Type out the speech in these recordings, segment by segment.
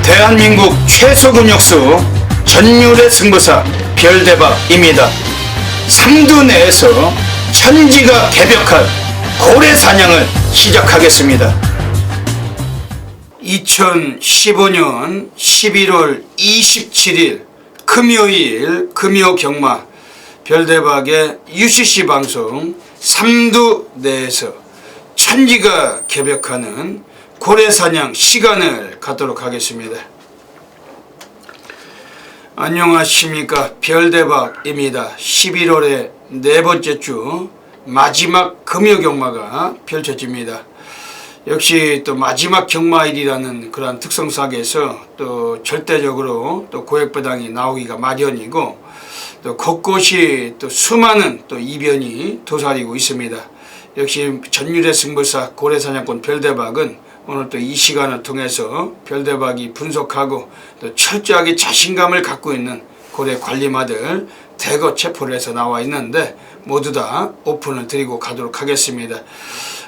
대한민국 최소 근육수 전율의 승부사 별대박입니다. 삼두 내에서 천지가 개벽할 고래 사냥을 시작하겠습니다. 2015년 11월 27일 금요일 금요경마 별대박의 UCC 방송 삼두 내에서 천지가 개벽하는 고래사냥 시간을 갖도록 하겠습니다. 안녕하십니까, 별대박입니다. 11월의 네 번째 주 마지막 금요경마가 펼쳐집니다. 역시 또 마지막 경마일이라는 그러한 특성상에서 또 절대적으로 또 고액배당이 나오기가 마련이고, 또 곳곳이 또 수많은 또 이변이 도사리고 있습니다. 역시 전율의 승부사 고래사냥꾼 별대박은 오늘 또 이 시간을 통해서 별대박이 분석하고 또 철저하게 자신감을 갖고 있는 고래 관리마들 대거 체포를 해서 나와 있는데 모두 다 오픈을 드리고 가도록 하겠습니다.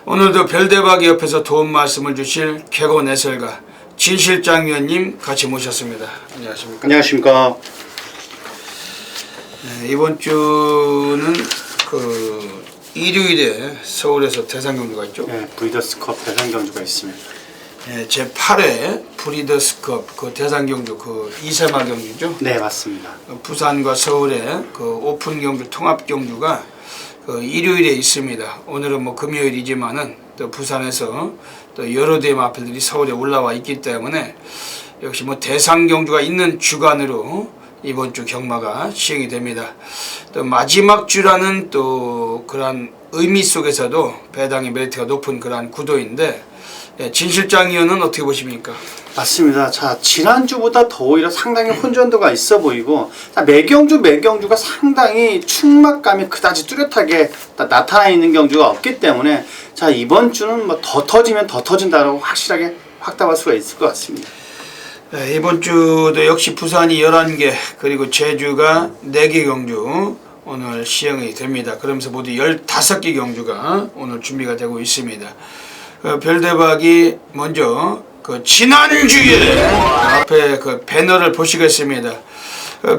오늘도 별대박이 옆에서 도움 말씀을 주실 개건 해설가 진실장 위원님 같이 모셨습니다. 안녕하십니까? 안녕하십니까? 네, 이번 주는 일요일에 서울에서 대상경주가 있죠? 네, 브리더스컵 대상경주가 있습니다. 네, 제8회 브리더스컵 그 대상경주 그 이세마 경주죠? 네, 맞습니다. 부산과 서울의 그 오픈 경주 통합 경주가 그 일요일에 있습니다. 오늘은 뭐 금요일이지만은 또 부산에서 또 여러 대회 마필들이 서울에 올라와 있기 때문에 역시 뭐 대상 경주가 있는 주간으로 이번 주 경마가 시행이 됩니다. 또 마지막 주라는 또 그러한 의미 속에서도 배당의 메리트가 높은 그러한 구도인데, 진 실장 위원은 어떻게 보십니까? 맞습니다. 자, 지난주보다 더 오히려 상당히 혼전도가 있어 보이고, 매경주가 상당히 충막감이 그다지 뚜렷하게 나타나 있는 경주가 없기 때문에, 자, 이번 주는 뭐 더 터지면 더 터진다라고 확실하게 확답할 수가 있을 것 같습니다. 네, 이번 주도 역시 부산이 11개 그리고 제주가 4개 경주 오늘 시행이 됩니다. 그러면서 모두 15개 경주가 오늘 준비가 되고 있습니다. 별대박이 먼저 지난주에 앞에 배너를 보시겠습니다.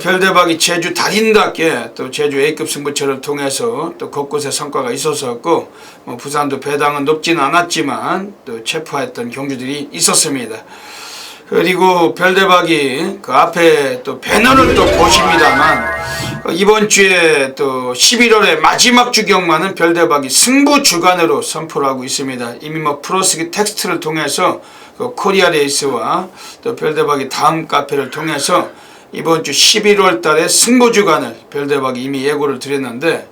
별대박이 제주 달인답게 또 제주 A급 승부처를 통해서 또 곳곳에 성과가 있었었고, 부산도 배당은 높지는 않았지만 또 체포했던 경주들이 있었습니다. 그리고 별대박이 앞에 또 배너를 또 보십니다만, 이번 주에 또 11월의 마지막 주 경마는 별대박이 승부 주간으로 선포를 하고 있습니다. 이미 프로스기 텍스트를 통해서 코리아 레이스와 또 별대박이 다음 카페를 통해서 이번 주 11월 달에 승부 주간을 별대박이 이미 예고를 드렸는데,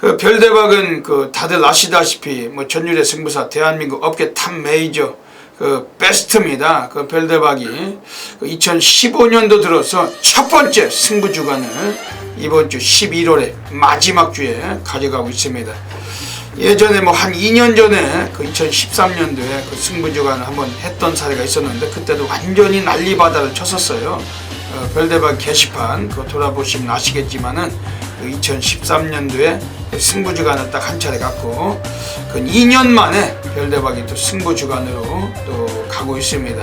별대박은 다들 아시다시피 전율의 승부사 대한민국 업계 탑 메이저 베스트입니다. 별대박이 2015년도 들어서 첫 번째 승부 주간을 이번 주 11월에 마지막 주에 가져가고 있습니다. 예전에 한 2년 전에 2013년도에 승부 주간을 한번 했던 사례가 있었는데 그때도 완전히 난리바다를 쳤었어요. 별대박 게시판 돌아보시면 아시겠지만은 2013년도에 승부 주간을 딱 한 차례 갖고 2년 만에 별대박이 또 승부 주간으로 또 가고 있습니다.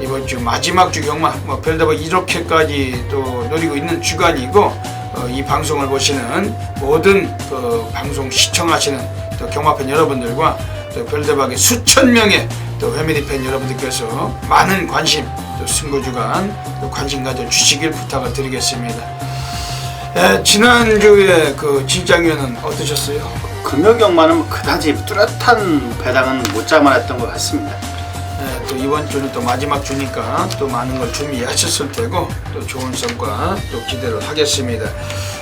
이번 주 마지막 주 경마 별대박 이렇게까지 또 노리고 있는 주간이고, 이 방송을 보시는 모든 방송 시청하시는 또 경마팬 여러분들과 또 별대박의 수천 명의 또 패밀리 팬 여러분들께서 많은 관심 또 승부 주간 또 관심 가져 주시길 부탁을 드리겠습니다. 지난주에 진장위원은 어떠셨어요? 금요경마는 그다지 뚜렷한 배당은 못 잡아냈던 것 같습니다. 또 이번 주는 또 마지막 주니까 또 많은 걸 준비하셨을 테고 또 좋은 성과 또 기대를 하겠습니다.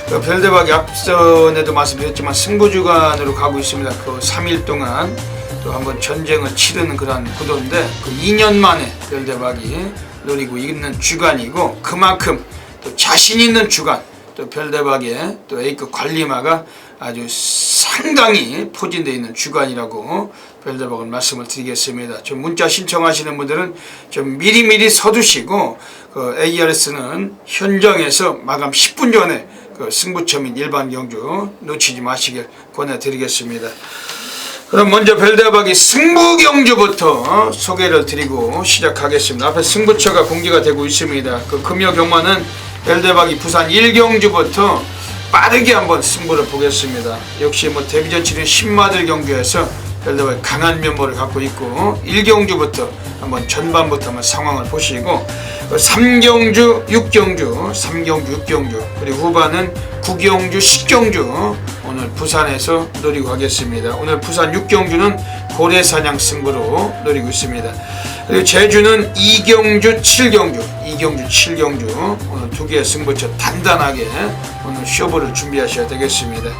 별대박이 앞전에도 말씀드렸지만 승부주간으로 가고 있습니다. 3일 동안 또 한번 전쟁을 치르는 그런 구도인데 2년 만에 별대박이 노리고 있는 주간이고, 그만큼 또 자신 있는 주간, 또 별대박의 또 A급 관리마가 아주 상당히 포진되어 있는 주간이라고 별대박을 말씀을 드리겠습니다. 좀 문자 신청하시는 분들은 좀 미리미리 서두시고 그 ARS는 현장에서 마감 10분 전에 그 승부처 및 일반 경주 놓치지 마시길 권해드리겠습니다. 그럼 먼저 별대박이 승부 경주부터 소개를 드리고 시작하겠습니다. 앞에 승부처가 공개가 되고 있습니다. 그 금요 경마는 별대박이 부산 1경주부터 빠르게 한번 승부를 보겠습니다. 역시 뭐 데뷔전 치른 10마들 경주에서 별대박이 강한 면모를 갖고 있고 1경주부터 한번 전반부터 한번 상황을 보시고 3경주, 6경주, 3경주, 6경주 그리고 후반은 9경주, 10경주 오늘 부산에서 노리고 하겠습니다. 오늘 부산 6경주는 고래사냥 승부로 노리고 있습니다. 그리고 제주는 2경주, 7경주, 2경주, 7경주 오늘 두 개의 승부처 단단하게 오늘 쇼부를 준비하셔야 되겠습니다.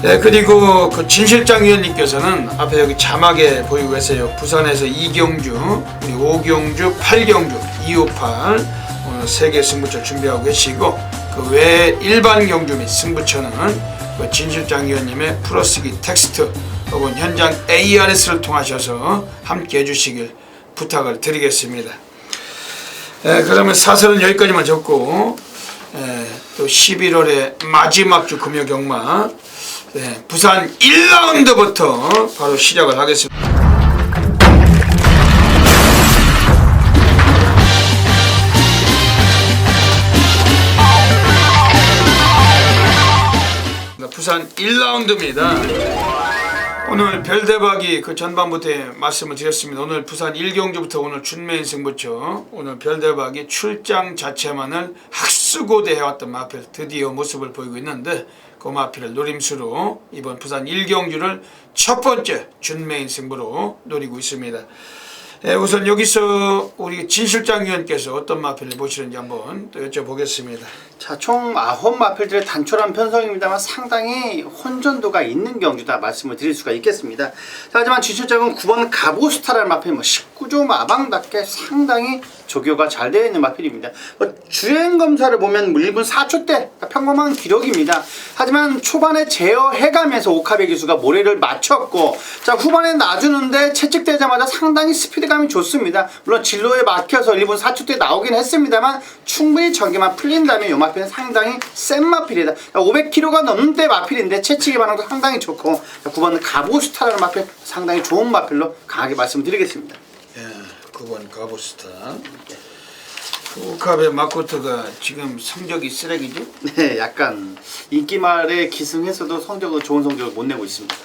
네, 그리고 그 진실장 위원님께서는 앞에 여기 자막에 보이고 계세요. 부산에서 2경주, 그리고 5경주, 8경주, 258 오늘 3개 승부처 준비하고 계시고 그 외 일반 경주 및 승부처는 그 진실장 위원님의 플러스기 텍스트 혹은 현장 ARS를 통하셔서 함께 해주시길 부탁을 드리겠습니다. 네, 그러면 사설은 여기까지만 적고 또 11월의 마지막 주 금요 경마 네, 부산 1라운드부터 바로 시작을 하겠습니다. 부산 1라운드입니다. 오늘 별대박이 그 전반부터 말씀을 드렸습니다. 오늘 부산 1경주부터 오늘 준메인 승부처 오늘 별대박이 출장 자체만을 학수고대 해왔던 마필 드디어 모습을 보이고 있는데 그 마필을 노림수로 이번 부산 1경주를 첫 번째 준메인 승부로 노리고 있습니다. 우선 여기서 우리 진실장 위원께서 어떤 마필을 보시는지 한번 또 여쭤보겠습니다. 자, 총 9마필들의 단촐한 편성입니다만 상당히 혼전도가 있는 경주다 말씀을 드릴 수가 있겠습니다. 자, 하지만 진실장은 9번 가보스타라는 마필 19조 마방답게 상당히 조교가 잘 되어 있는 마필입니다. 주행검사를 보면 1분 4초대 평범한 기록입니다. 하지만 초반에 제어해가면서 오카베 기수가 모래를 맞췄고 자 후반에 놔주는데 채찍되자마자 상당히 스피드감이 좋습니다. 물론 진로에 막혀서 1분 4초대 나오긴 했습니다만 충분히 전개만 풀린다면 이 마필은 상당히 센 마필이다. 500kg가 넘는 마필인데 채찍의 반응도 상당히 좋고 9번 가보스타라는 마필 상당히 좋은 마필로 강하게 말씀드리겠습니다. 예, 9번 가보스타. 오카베 마코토가 지금 성적이 쓰레기죠? 네, 약간 인기말에 기승해서도 성적은 좋은 성적을 못 내고 있습니다.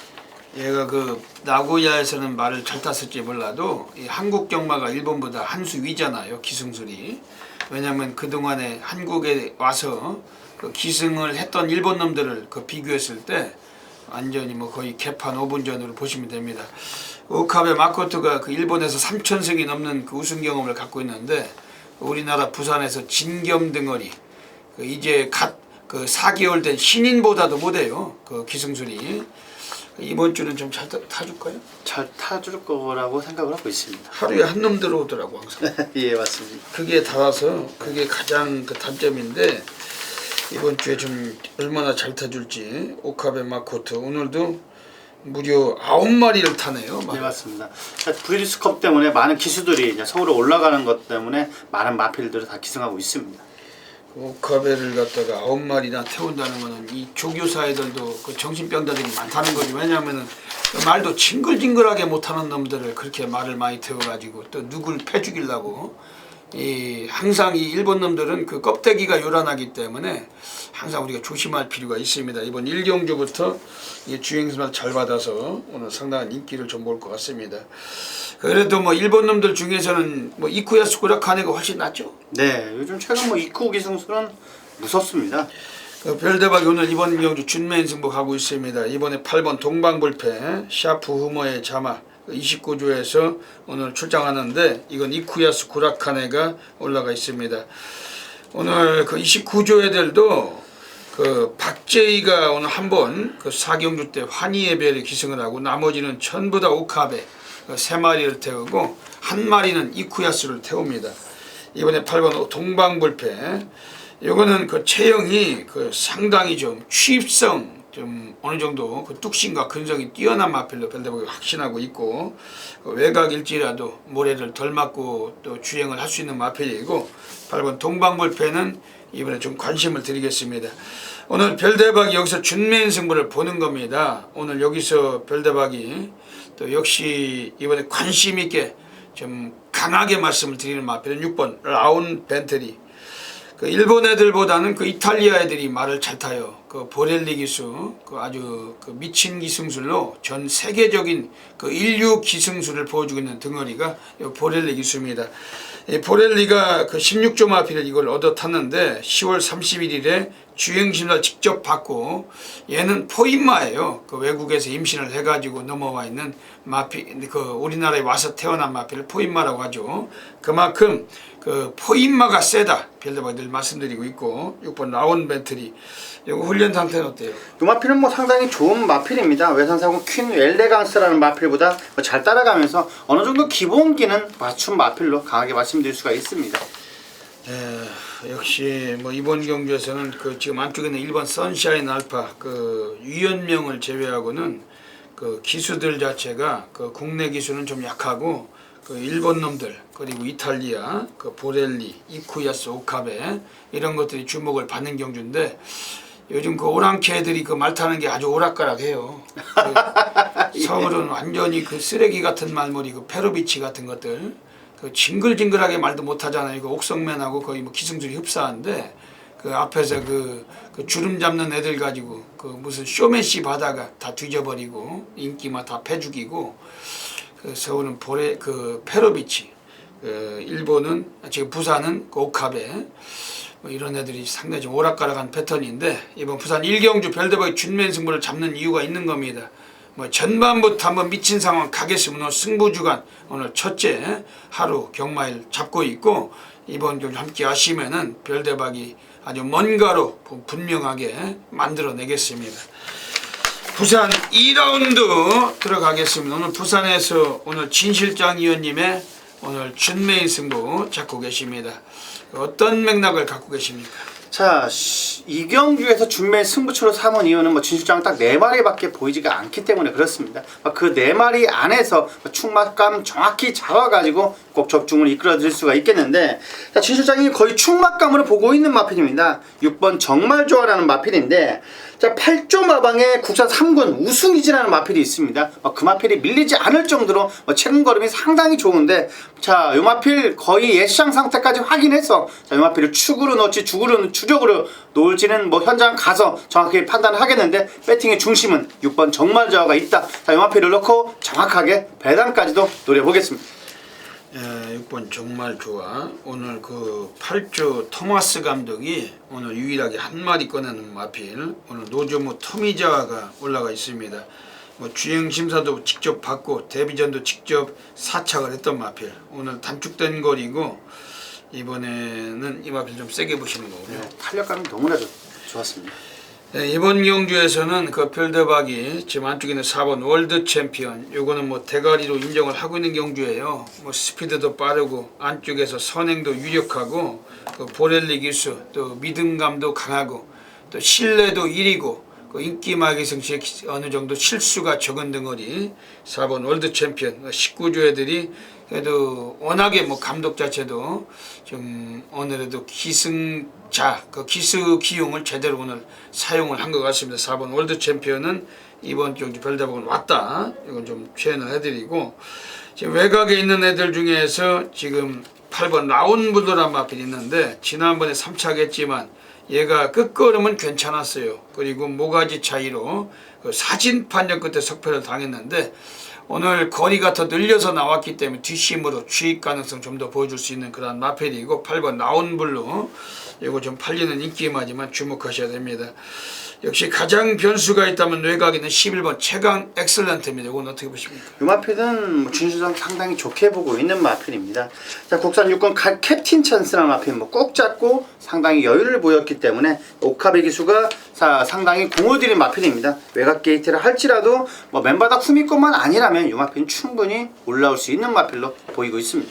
얘가 그 나고야에서는 말을 잘 탔을지 몰라도 이 한국 경마가 일본보다 한 수 위잖아요, 기승술이. 왜냐면 그동안에 한국에 와서 그 기승을 했던 일본 놈들을 그 비교했을 때 완전히 뭐 거의 개판 5분전으로 보시면 됩니다. 오카베 마코토가 그 일본에서 3,000승이 넘는 그 우승 경험을 갖고 있는데 우리나라 부산에서 진겸 등어리 그 이제 갓 그 4개월 된 신인보다도 못해요. 그 기승술이. 이번 주는 좀 잘 타줄까요? 잘 타줄 거라고 생각을 하고 있습니다. 하루에 한 놈 들어오더라고 항상. 예, 맞습니다. 그게 달아서 그게 가장 그 단점인데 이번 주에 좀 얼마나 잘 타줄지. 오카베 마코토 오늘도 무려 9마리를 타네요. 네, 맞습니다. 브리스컵 때문에 많은 기수들이 이제 서울에 올라가는 것 때문에 많은 마필들을 다 기승하고 있습니다. 오카베를 갖다가 9마리나 태운다는 거는 이 조교사애들도 그 정신병자들이 많다는 거지. 왜냐하면은 그 말도 징글징글하게 못하는 놈들을 그렇게 말을 많이 태워가지고 또 누굴 패죽이려고 항상 이 일본 놈들은 그 껍데기가 요란하기 때문에 항상 우리가 조심할 필요가 있습니다. 이번 1경주부터 주행수를 잘 받아서 오늘 상당한 인기를 좀 볼 것 같습니다. 그래도 뭐 일본 놈들 중에서는 뭐 이쿠야스 고라카네가 훨씬 낫죠. 네, 요즘 최근 뭐 이쿠 기승술은 무섭습니다. 그 별대박이 오늘 이번 경주 준메인 승부 가고 있습니다. 이번에 8번 동방불패 샤프 후모의 자마 29조에서 오늘 출장하는데 이건 이쿠야스 고라카네가 올라가 있습니다. 오늘 그 29조 애들도 그 박재희가 오늘 한번 그 4경주 때 환희의 별에 기승을 하고 나머지는 전부 다 오카베 그 3마리를 태우고 1마리는 이쿠야스를 태웁니다. 이번에 8번 동방불패 요거는 그 체형이 그 상당히 좀 취입성 좀 어느 정도 그 뚝심과 근성이 뛰어난 마필로 별대박이 확신하고 있고, 그 외곽일지라도 모래를 덜 맞고 또 주행을 할 수 있는 마필이고, 8번 동방불패는 이번에 좀 관심을 드리겠습니다. 오늘 별대박이 여기서 준매인 승부를 보는 겁니다. 오늘 여기서 별대박이 또 역시 이번에 관심 있게 좀 강하게 말씀을 드리는 마필은 6번 라운 벤트리. 그 일본 애들보다는 그 이탈리아 애들이 말을 잘 타요. 그 보렐리 기수, 그 아주 그 미친 기승술로 전 세계적인 그 인류 기승술을 보여주고 있는 덩어리가 이 보렐리 기수입니다. 이 보렐리가 그 16조 마필을 이걸 얻어 탔는데 10월 31일에 주행심사를 직접 받고, 얘는 포인마예요. 그 외국에서 임신을 해가지고 넘어와 있는 마피, 그 우리나라에 와서 태어난 마피를 포인마라고 하죠. 그만큼 그 포인마가 세다. 별대박이 늘 말씀드리고 있고, 6번 라온 벤트리. 이거 훈련 상태는 어때요? 이 마필은 뭐 상당히 좋은 마필입니다. 외산사고 퀸 엘레강스라는 마필보다 잘 따라가면서 어느 정도 기본기는 맞춤 마필로 강하게 말씀드릴 수가 있습니다. 역시 뭐 이번 경주에서는 그 지금 안쪽에 있는 1번 선샤인 알파 그 유연명을 제외하고는 그 기수들 자체가 그 국내 기수는 좀 약하고, 그 일본 놈들 그리고 이탈리아 그 보렐리, 이쿠야스, 오카베 이런 것들이 주목을 받는 경주인데, 요즘 그 오랑캐 애들이 그 말 타는 게 아주 오락가락해요. 그 서울은 완전히 그 쓰레기 같은 말머리 그 페로비치 같은 것들, 그 징글징글하게 말도 못하잖아요. 그 옥성맨하고 거의 뭐 기승술이 흡사한데, 그 앞에서 그 주름 잡는 애들 가지고 그 무슨 쇼맨십 하다가 다 뒤져버리고 인기만 다 패죽이고, 그 서울은 그 페로비치, 그 일본은 지금 부산은 그 오카베, 뭐 이런 애들이 상당히 좀 오락가락한 패턴인데, 이번 부산 1경주 별대박이 준맨 승부를 잡는 이유가 있는 겁니다. 뭐 전반부터 한번 미친 상황 가겠으면 오늘 승부주간 오늘 첫째 하루 경마일 잡고 있고, 이번 경주 함께 하시면은 별대박이 아주 뭔가로 분명하게 만들어내겠습니다. 부산 2라운드 들어가겠습니다. 오늘 부산에서 오늘 진실장 위원님의 오늘 준매인 승부 잡고 계십니다. 어떤 맥락을 갖고 계십니까? 자, 이 경주에서 준매 승부처로 삼은 이유는 뭐 진실장 딱 4마리밖에 보이지가 않기 때문에 그렇습니다. 그 4마리 안에서 충막감 정확히 잡아가지고 꼭 적중을 이끌어 드릴 수가 있겠는데, 자, 진실장이 거의 충막감으로 보고 있는 마필입니다. 6번 정말 좋아라는 마필인데, 자, 8조 마방에 국산 3군 우승이지라는 마필이 있습니다. 그 마필이 밀리지 않을 정도로 최근 걸음이 상당히 좋은데, 자, 이 마필 거의 예시장 상태까지 확인해서, 자, 이 마필을 축으로 넣을지 주적으로 놓을지는 뭐 현장 가서 정확히 판단을 하겠는데, 배팅의 중심은 6번 정말 좋아가 있다. 자, 이 마필을 넣고 정확하게 배당까지도 노려보겠습니다. 6번 정말 좋아. 오늘 그 8조 토마스 감독이 오늘 유일하게 한 마리 꺼내는 마필, 오늘 노조모 토미자가 올라가 있습니다. 뭐 주행 심사도 직접 받고 데뷔전도 직접 사착을 했던 마필, 오늘 단축된 거리고 이번에는 이 마필 좀 세게 보시는 거군요. 탄력감이 너무나 좋았습니다. 이번 경주에서는 그 별대박이 지금 안쪽에 있는 4번 월드 챔피언, 요거는 뭐 대가리로 인정을 하고 있는 경주예요. 뭐 스피드도 빠르고 안쪽에서 선행도 유력하고, 그 보렐리 기수, 또 믿음감도 강하고, 또 신뢰도 1위고, 그 인기마기 승시에 어느 정도 실수가 적은 덩어리 4번 월드 챔피언, 19조 애들이 그래도 워낙에 뭐 감독 자체도 좀 오늘에도 기승자, 그 기수 기용을 제대로 오늘 사용을 한 것 같습니다. 4번 월드 챔피언은 이번 경주 별대박은 왔다. 이건 좀 표현을 해드리고, 지금 외곽에 있는 애들 중에서 지금 8번 라운블루란 마필이 있는데, 지난번에 3착 했지만 얘가 끝걸음은 괜찮았어요. 그리고 모가지 차이로 그 사진 판정 끝에 석패를 당했는데, 오늘 거리가 더 늘려서 나왔기 때문에 뒷심으로 주입 가능성 좀 더 보여줄 수 있는 그런 마필이고, 8번 라운블루 이거 좀 팔리는 인기마지만 주목하셔야 됩니다. 역시 가장 변수가 있다면 외곽에는 11번 최강 엑셀런트입니다. 이건 어떻게 보십니까? 이 마필은 진실장 상당히 좋게 보고 있는 마필입니다. 자, 국산 6권 캡틴 찬스라는 마필 꼭 잡고 상당히 여유를 보였기 때문에 오카베 기수가 상당히 공을 들인 마필입니다. 외곽 게이트를 할지라도 뭐 맨바닥 후미권만 아니라면 이 마필은 충분히 올라올 수 있는 마필로 보이고 있습니다.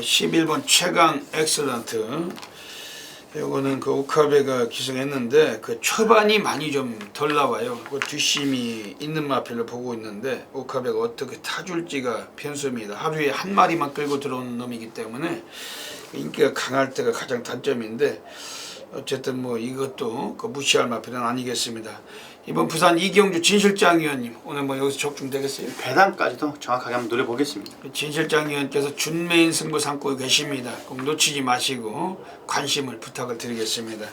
11번 최강 엑셀런트. 요거는 그 오카베가 기승했는데 그 초반이 많이 좀 덜 나와요. 그 뒷심이 있는 마필로 보고 있는데 오카베가 어떻게 타줄지가 변수입니다. 하루에 한 마리만 끌고 들어오는 놈이기 때문에 인기가 강할 때가 가장 단점인데 어쨌든 뭐 이것도 그 무시할 마필은 아니겠습니다. 이번 부산 이경주 진실장 위원님 오늘 뭐 여기서 적중되겠어요? 배당까지도 정확하게 한번 노려보겠습니다. 진실장 위원께서 준메인 승부 삼고 계십니다. 꼭 놓치지 마시고 관심을 부탁을 드리겠습니다.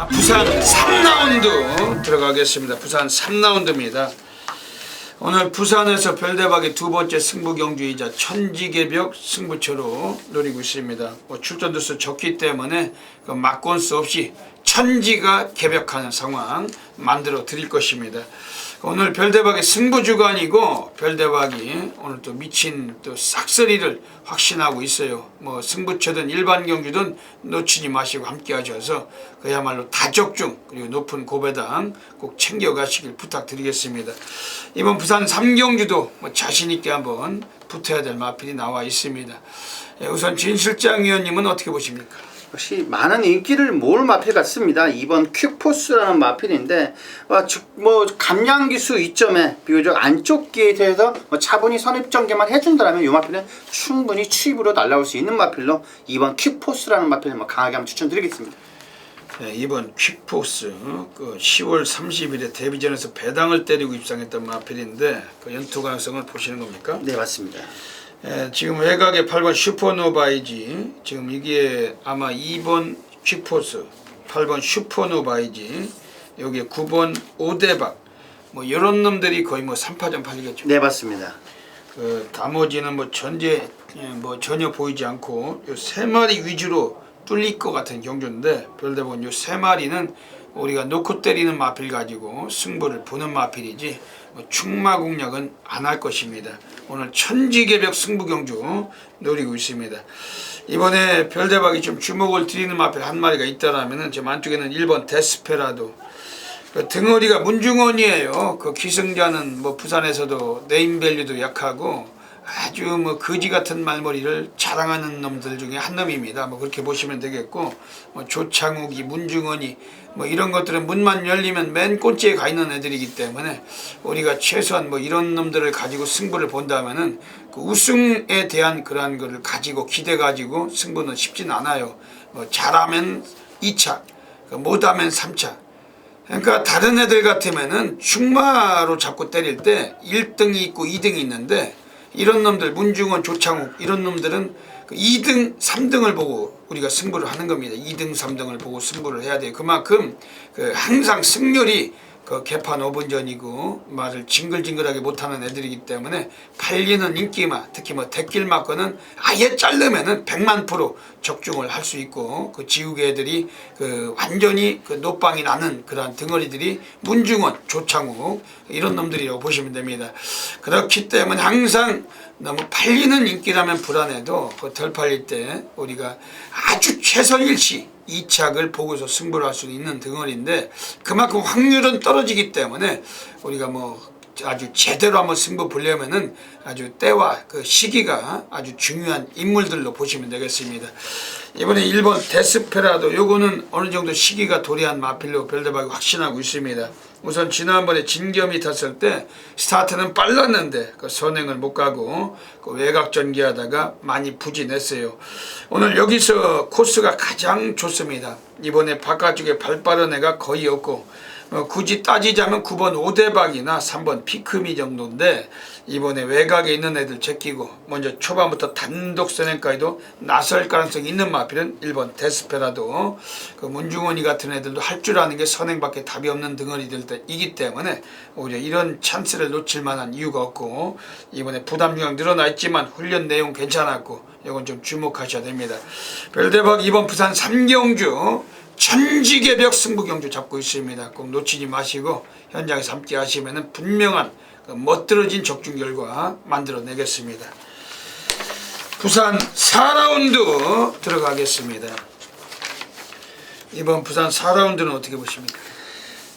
부산 3라운드 들어가겠습니다. 부산 3라운드입니다. 오늘 부산에서 별대박의 두 번째 승부 경주이자 천지개벽 승부처로 노리고 있습니다. 출전 두수 적기 때문에 그 막권수 없이 천지가 개벽하는 상황 만들어 드릴 것입니다. 오늘 별대박의 승부주간이고 별대박이 오늘 또 미친 또 싹쓸이를 확신하고 있어요. 뭐 승부처든 일반 경주든 놓치지 마시고 함께 하셔서 그야말로 다적중 그리고 높은 고배당 꼭 챙겨가시길 부탁드리겠습니다. 이번 부산 3경주도 뭐 자신있게 한번 붙어야 될 마필이 나와 있습니다. 우선 진실장 위원님은 어떻게 보십니까? 역시 많은 인기를 모을 마필 같습니다. 이번 퀵포스라는 마필인데 뭐 감량기수 2점에 비교적 안쪽 게이트에서 차분히 선입전개만 해준다면 이 마필은 충분히 추입으로 날아올 수 있는 마필로 이번 퀵포스라는 마필을 강하게 한번 추천드리겠습니다. 네, 이번 퀵포스 그 10월 30일에 데뷔전에서 배당을 때리고 입상했던 마필인데 그 연투 가능성을 보시는 겁니까? 네, 맞습니다. 지금 외곽에 8번 슈퍼노바이지 지금 이게 아마 2번 퀵포스 8번 슈퍼노바이지 여기에 9번 오대박 뭐 이런 놈들이 거의 뭐 3파전 팔리겠죠. 네, 맞습니다. 그 나머지는 뭐 전혀 보이지 않고 요 세 마리 위주로 뚫릴 것 같은 경주인데 별대본 요 세 마리는 우리가 놓고 때리는 마필 가지고 승부를 보는 마필이지 뭐 충마 공략은 안 할 것입니다. 오늘 천지개벽 승부 경주 노리고 있습니다. 이번에 별대박이 좀 주목을 드리는 마필 한 마리가 있다라면은 지금 안쪽에는 1번 데스페라도 그 등어리가 문중원이에요. 그 기승자는 뭐 부산에서도 네임밸류도 약하고 아주 뭐 거지 같은 말머리를 자랑하는 놈들 중에 한 놈입니다. 뭐 그렇게 보시면 되겠고 뭐 조창욱이 문중원이 뭐 이런 것들은 문만 열리면 맨 꼴찌에 가 있는 애들이기 때문에 우리가 최소한 뭐 이런 놈들을 가지고 승부를 본다면은 그 우승에 대한 그러한 거를 가지고 기대 가지고 승부는 쉽진 않아요. 뭐 잘하면 2차, 못하면 3차. 그러니까 다른 애들 같으면은 충마로 잡고 때릴 때 1등이 있고 2등이 있는데 이런 놈들 문중원 조창욱 이런 놈들은 2등 3등을 보고 우리가 승부를 하는 겁니다. 2등 3등을 보고 승부를 해야 돼요. 그만큼 항상 승률이 그 개판 5분 전이고 말을 징글징글하게 못하는 애들이기 때문에 팔리는 인기마 특히 뭐 대길 맞고는 아예 자르면은 100만% 적중을 할 수 있고 그 지우개 애들이 그 완전히 그 노빵이 나는 그러한 덩어리들이 문중원 조창욱 이런 놈들이라고 보시면 됩니다. 그렇기 때문에 항상 너무 팔리는 인기라면 불안해도 그 덜 팔릴 때 우리가 아주 최선일시 2착을 보고서 승부를 할 수 있는 덩어리인데 그만큼 확률은 떨어지기 때문에 우리가 뭐 아주 제대로 한번 승부 보려면은 아주 때와 그 시기가 아주 중요한 인물들로 보시면 되겠습니다. 이번에 1번 데스페라도 요거는 어느 정도 시기가 도래한 마필로 별대박이 확신하고 있습니다. 우선 지난번에 진겸이 탔을 때 스타트는 빨랐는데 그 선행을 못 가고 그 외곽 전개하다가 많이 부진했어요. 오늘 여기서 코스가 가장 좋습니다. 이번에 바깥쪽에 발 빠른 애가 거의 없고 굳이 따지자면 9번 오대박이나 3번 피크미 정도인데 이번에 외곽에 있는 애들 제끼고 먼저 초반부터 단독 선행까지도 나설 가능성이 있는 마필은 1번 데스페라도 그 문중원이 같은 애들도 할 줄 아는 게 선행밖에 답이 없는 덩어리들이기 때문에 오히려 이런 찬스를 놓칠 만한 이유가 없고 이번에 부담 중량 늘어나 있지만 훈련 내용 괜찮았고 이건 좀 주목하셔야 됩니다. 별대박 이번 부산 3경주 천지개벽 승부 경주 잡고 있습니다. 꼭 놓치지 마시고 현장에서 함께 하시면 분명한 멋들어진 적중 결과 만들어내겠습니다. 부산 4라운드 들어가겠습니다. 이번 부산 4라운드는 어떻게 보십니까?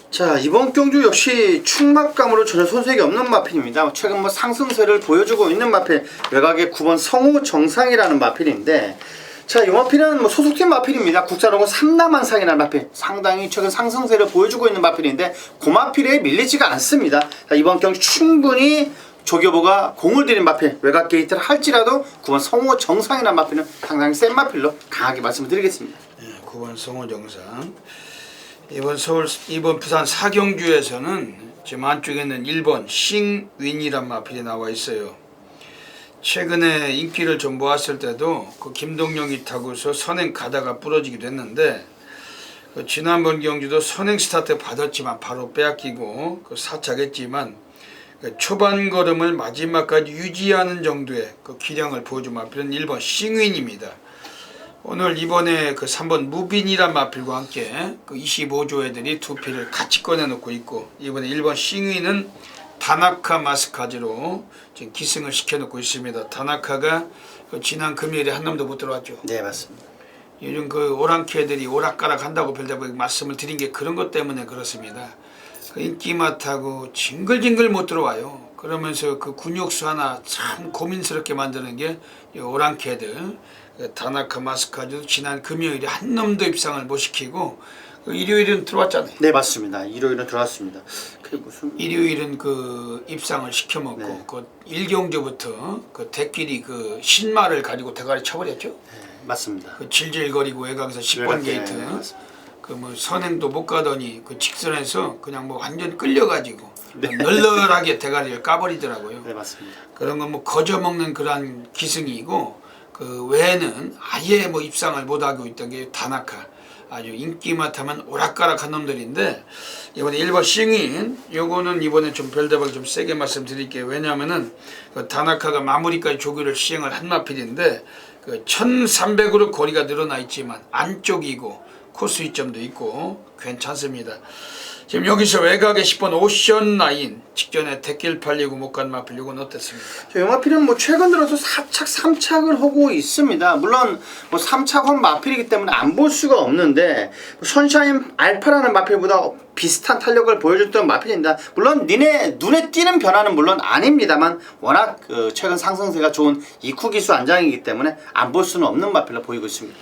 자, 이번 경주 역시 충막감으로 전혀 손색이 없는 마필입니다. 최근 뭐 상승세를 보여주고 있는 마필, 외곽의 9번 성우 정상이라는 마필인데, 자, 이 마필은 뭐 소속팀 마필입니다. 국사로고 3남한상이라는 마필, 상당히 최근 상승세를 보여주고 있는 마필인데 그 마필에 밀리지가 않습니다. 자, 이번 경주 충분히 조교보가 공을 들인 마필, 외곽 게이트를 할지라도 9번 성우 정상이라는 마필은 상당히 센 마필로 강하게 말씀을 드리겠습니다. 9번 성우 정상. 이번 부산 4경주에서는 지금 안쪽에는 1번 싱윈이란 마필이 나와 있어요. 최근에 인기를 좀 모았을 때도 그 김동영이 타고서 선행 가다가 부러지기도 했는데, 그 지난번 경주도 선행 스타트 받았지만 바로 빼앗기고 그 사착했지만, 그 초반 걸음을 마지막까지 유지하는 정도의 그 기량을 보여준 마필은 1번 싱윈입니다. 오늘 이번에 그 3번 무빈이란 마필과 함께 그 25조 애들이 두 필을 같이 꺼내놓고 있고, 이번에 1번 싱윈은 다나카 마스카즈로 지금 기승을 시켜놓고 있습니다. 다나카가 그 지난 금요일에 한 놈도 못 들어왔죠. 네, 맞습니다. 요즘 그 오랑캐 애들이 오락가락 한다고 별다고 말씀을 드린 게 그런 것 때문에 그렇습니다. 그 인기만 타고 징글징글 못 들어와요. 그러면서 그 군육수 하나 참 고민스럽게 만드는 게 이 오랑캐 애들. 다나카 마스카즈도 지난 금요일에 한 놈도 입상을 못 시키고, 일요일은 들어왔잖아요. 네, 맞습니다. 일요일은 들어왔습니다. 그게 무슨 일요일은 그 입상을 시켜먹고, 네. 그 1경주부터 그 대끼리 그 신마를 가지고 대가리 쳐버렸죠. 네, 맞습니다. 그 질질거리고 외곽에서 10번 게이트. 네, 그 뭐 선행도 못 가더니 그 직선에서 그냥 뭐 완전 끌려가지고 널널하게 대가리를 까버리더라고요. 네, 맞습니다. 그런 건 뭐 거저먹는 그런 기승이고, 그 외에는 아예 뭐 입상을 못하고 있던 게 다나카, 아주 인기만 타면 오락가락한 놈들인데, 이번에 1번 싱인 요거는 이번에 좀 별대박 좀 세게 말씀드릴게요. 왜냐하면은 그 다나카가 마무리까지 조교를 시행을 한 마필인데, 그 1300으로 거리가 늘어나 있지만 안쪽이고 코스 이점도 있고 괜찮습니다. 지금 여기서 외곽에 10번 오션 라인 직전에 대길 팔리고 못 간 마필, 이건 어땠습니까? 영마필은 뭐 최근 들어서 4착, 3착을 하고 있습니다. 물론 뭐 3착은 마필이기 때문에 안 볼 수가 없는데, 선샤인 알파라는 마필보다 비슷한 탄력을 보여줬던 마필입니다. 물론 눈에 띄는 변화는 물론 아닙니다만, 워낙 그 최근 상승세가 좋은 이쿠 기수 안장이기 때문에 안 볼 수는 없는 마필로 보이고 있습니다.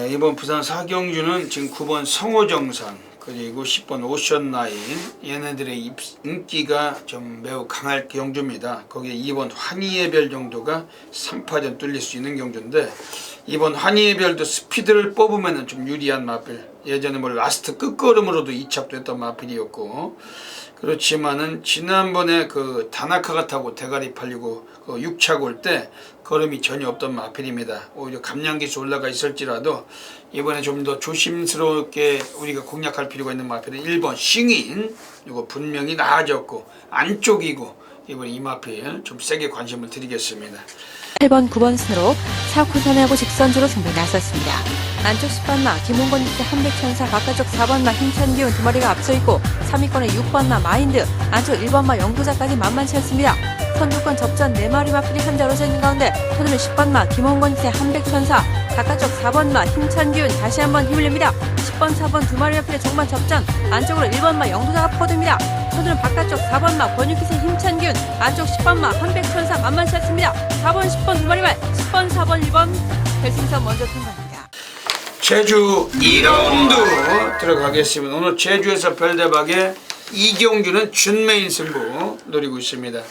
이번 부산 4경주는 지금 9번 성호정상 그리고 10번 오션라인, 얘네들의 인기가 좀 매우 강할 경주입니다. 거기에 2번 환희의 별 정도가 3파전 뚫릴 수 있는 경주인데, 이번 환희의 별도 스피드를 뽑으면 좀 유리한 마필, 예전에 뭐 라스트 끝걸음으로도 2착도 했던 마필이었고, 그렇지만은 지난번에 그 다나카가 타고 대가리 팔리고 그 6착 올 때 걸음이 전혀 없던 마필입니다. 오히려 감량기수 올라가 있을지라도 이번에 좀 더 조심스럽게 우리가 공략할 필요가 있는 마필은 1번 싱인, 이거 분명히 나아졌고 안쪽이고, 이번에 이 마필 좀 세게 관심을 드리겠습니다. 8번, 9번 순으로 사쿠선하고 직선주로 승부에 나섰습니다. 안쪽 10번마 김홍건 밑에 한백천사, 바깥쪽 4번마 힘찬기운 두 마리가 앞서 있고, 3위권에 6번마 마인드, 안쪽 1번마 영도자까지 만만치 않습니다. 선두권 접전 4마리 마필이 한자로 서 있는 가운데 선두는 10번마 김홍건 밑에 한백천사, 바깥쪽 4번마 힘찬기운 다시 한번 힘을 냅니다. 10번, 4번 두 마리 마필의 종반 접전, 안쪽으로 1번마 영도자가 파고듭니다. 선두는 바깥쪽 4번마 권유기세 힘찬기운, 안쪽 10번마 한백천사 만만치 않습니다. 4번, 10번 두 마리 말, 10번, 4번, 1번 결승선 먼저 통과합니다. 제주 2라운드 들어가겠습니다. 오늘 제주에서 별대박의 이경주는 준메인 승부 노리고 있습니다.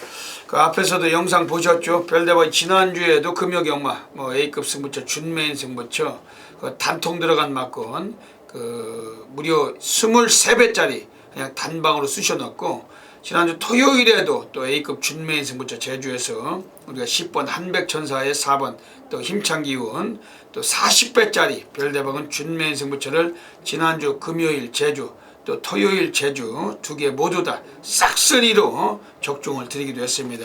그 앞에서도 영상 보셨죠? 별대박이 지난주에도 금요경마 뭐 A급 승부처 준메인 승부처 그 단통 들어간 막건 그 무려 23배짜리 그냥 단방으로 쑤셔넣고, 지난주 토요일에도 또 A급 준메인 승부처 제주에서 우리가 10번 한백천사의 4번 또 힘찬 기운 또 40배짜리 별대박은 준메인 승부처를 지난주 금요일 제주 또 토요일 제주 두 개 모두 다 싹쓸이로 적중을 드리기도 했습니다.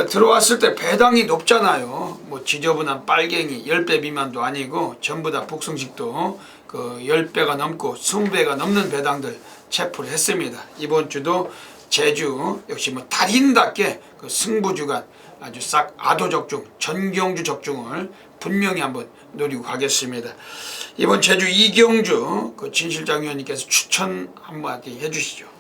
들어왔을 때 배당이 높잖아요. 뭐 지저분한 빨갱이 10배 미만도 아니고 전부 다 복승식도 10배가 넘고 20배가 넘는 배당들 체포를 했습니다. 이번 주도 제주 역시 뭐 달인답게 승부주간 아주 싹 아도 적중, 전경주 적중을 분명히 한번 노리고 가겠습니다. 이번 제주 이경주 진실장 위원님께서 추천 한마디 해주시죠.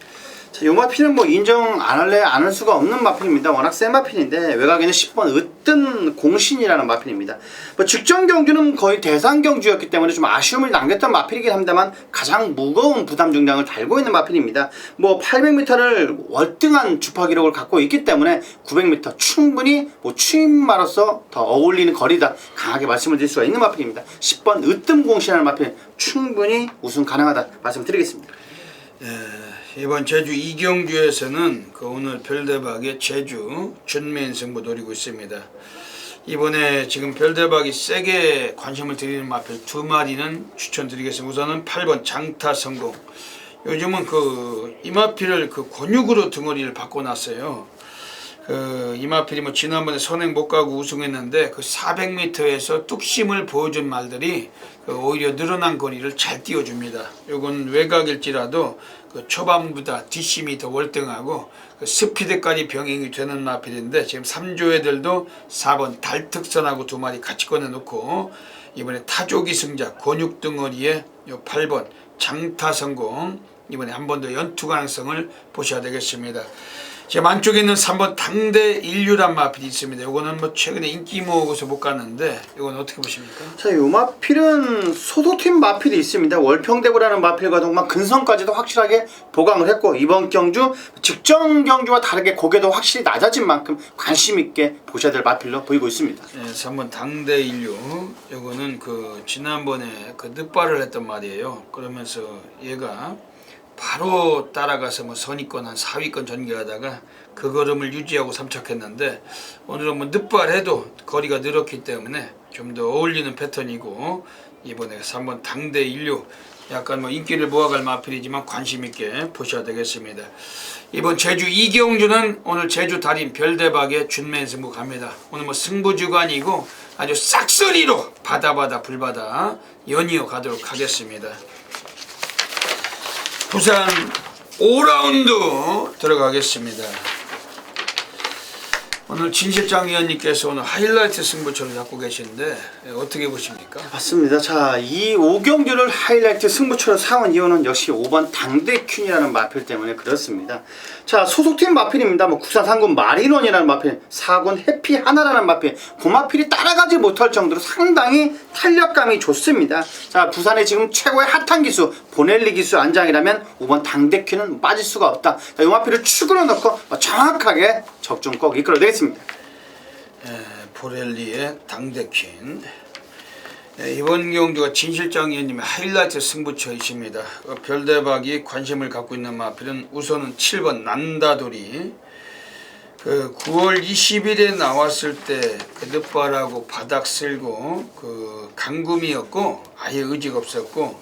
자, 요 마필은 뭐 인정 안 할래 안 할 수가 없는 마필입니다. 워낙 센 마필인데 외곽에는 10번 으뜸 공신이라는 마필입니다. 뭐 직전 경주는 거의 대상 경주였기 때문에 좀 아쉬움을 남겼던 마필이긴 합니다만 가장 무거운 부담 중량을 달고 있는 마필입니다. 뭐 800m를 월등한 주파 기록을 갖고 있기 때문에 900m 충분히 뭐 추임마로서 더 어울리는 거리다 강하게 말씀을 드릴 수가 있는 마필입니다. 10번 으뜸 공신이라는 마필 충분히 우승 가능하다 말씀드리겠습니다. 이번 제주 이경주에서는 오늘 별대박의 제주 준메인 승부 노리고 있습니다. 이번에 지금 별대박이 세게 관심을 드리는 마필 두 마리는 추천드리겠습니다. 우선은 8번 장타성공. 요즘은 이 마필을 권육으로 등어리를 바꿔놨어요. 이 마필이 뭐 지난번에 선행 못 가고 우승했는데 400m에서 뚝심을 보여준 말들이 오히려 늘어난 거리를 잘 띄워줍니다. 요건 외곽일지라도 초반보다 뒷심이 더 월등하고 스피드까지 병행이 되는 마필인데 지금 3조 애들도 4번 달특선하고 두 마리 같이 꺼내놓고 이번에 타조기 승자 권육등어리에 요 8번 장타성공 이번에 한 번 더 연투 가능성을 보셔야 되겠습니다. 지금 안쪽에 있는 3번 당대 인류란 마필이 있습니다. 요거는 뭐 최근에 인기 모으고서 못 갔는데 이건 어떻게 보십니까? 자, 요 마필은 소속팀 마필이 있습니다. 월평대구라는 마필과 동반 근성까지도 확실하게 보강을 했고 이번 경주 직전 경주와 다르게 고개도 확실히 낮아진 만큼 관심 있게 보셔야 될 마필로 보이고 있습니다. 네, 3번 당대 인류 요거는 지난번에 늑발을 했던 말이에요. 그러면서 얘가 바로 따라가서 뭐 선위권 한 4위권 전개하다가 그 걸음을 유지하고 삼척했는데 오늘은 뭐 늑발해도 거리가 늘었기 때문에 좀 더 어울리는 패턴이고 이번에 3번 당대 인류 약간 뭐 인기를 모아갈 마필이지만 관심 있게 보셔야 되겠습니다. 이번 제주 이경주는 오늘 제주 달인 별대박의 준메인 승부 갑니다. 오늘 뭐 승부주간이고 아주 싹쓸이로 바다 불바다 연이어 가도록 하겠습니다. 부산 5라운드 들어가겠습니다. 오늘 진실장 위원님께서 오늘 하이라이트 승부처를 잡고 계신데 어떻게 보십니까? 맞습니다. 자, 이 5경주를 하이라이트 승부처로 삼은 이유는 역시 5번 당대퀸이라는 마필 때문에 그렇습니다. 자, 소속팀 마필입니다. 뭐 국산 상군 마린원이라는 마필, 4군 해피 하나라는 마필, 그 마필이 따라가지 못할 정도로 상당히 탄력감이 좋습니다. 자, 부산의 지금 최고의 핫한 기수 보넬리 기수 안장이라면 5번 당대퀸은 빠질 수가 없다. 자, 이 마필을 축으로 넣고 정확하게 적중 꼭 이끌어내겠습니다. 보렐리의 당대퀸. 이번 경주가 진실장 위원님의 하이라이트 승부처이십니다. 별대박이 관심을 갖고 있는 마필은 우선은 7번 난다돌이 9월 20일에 나왔을 때 늑발하고 바닥 쓸고 강금이었고 아예 의지가 없었고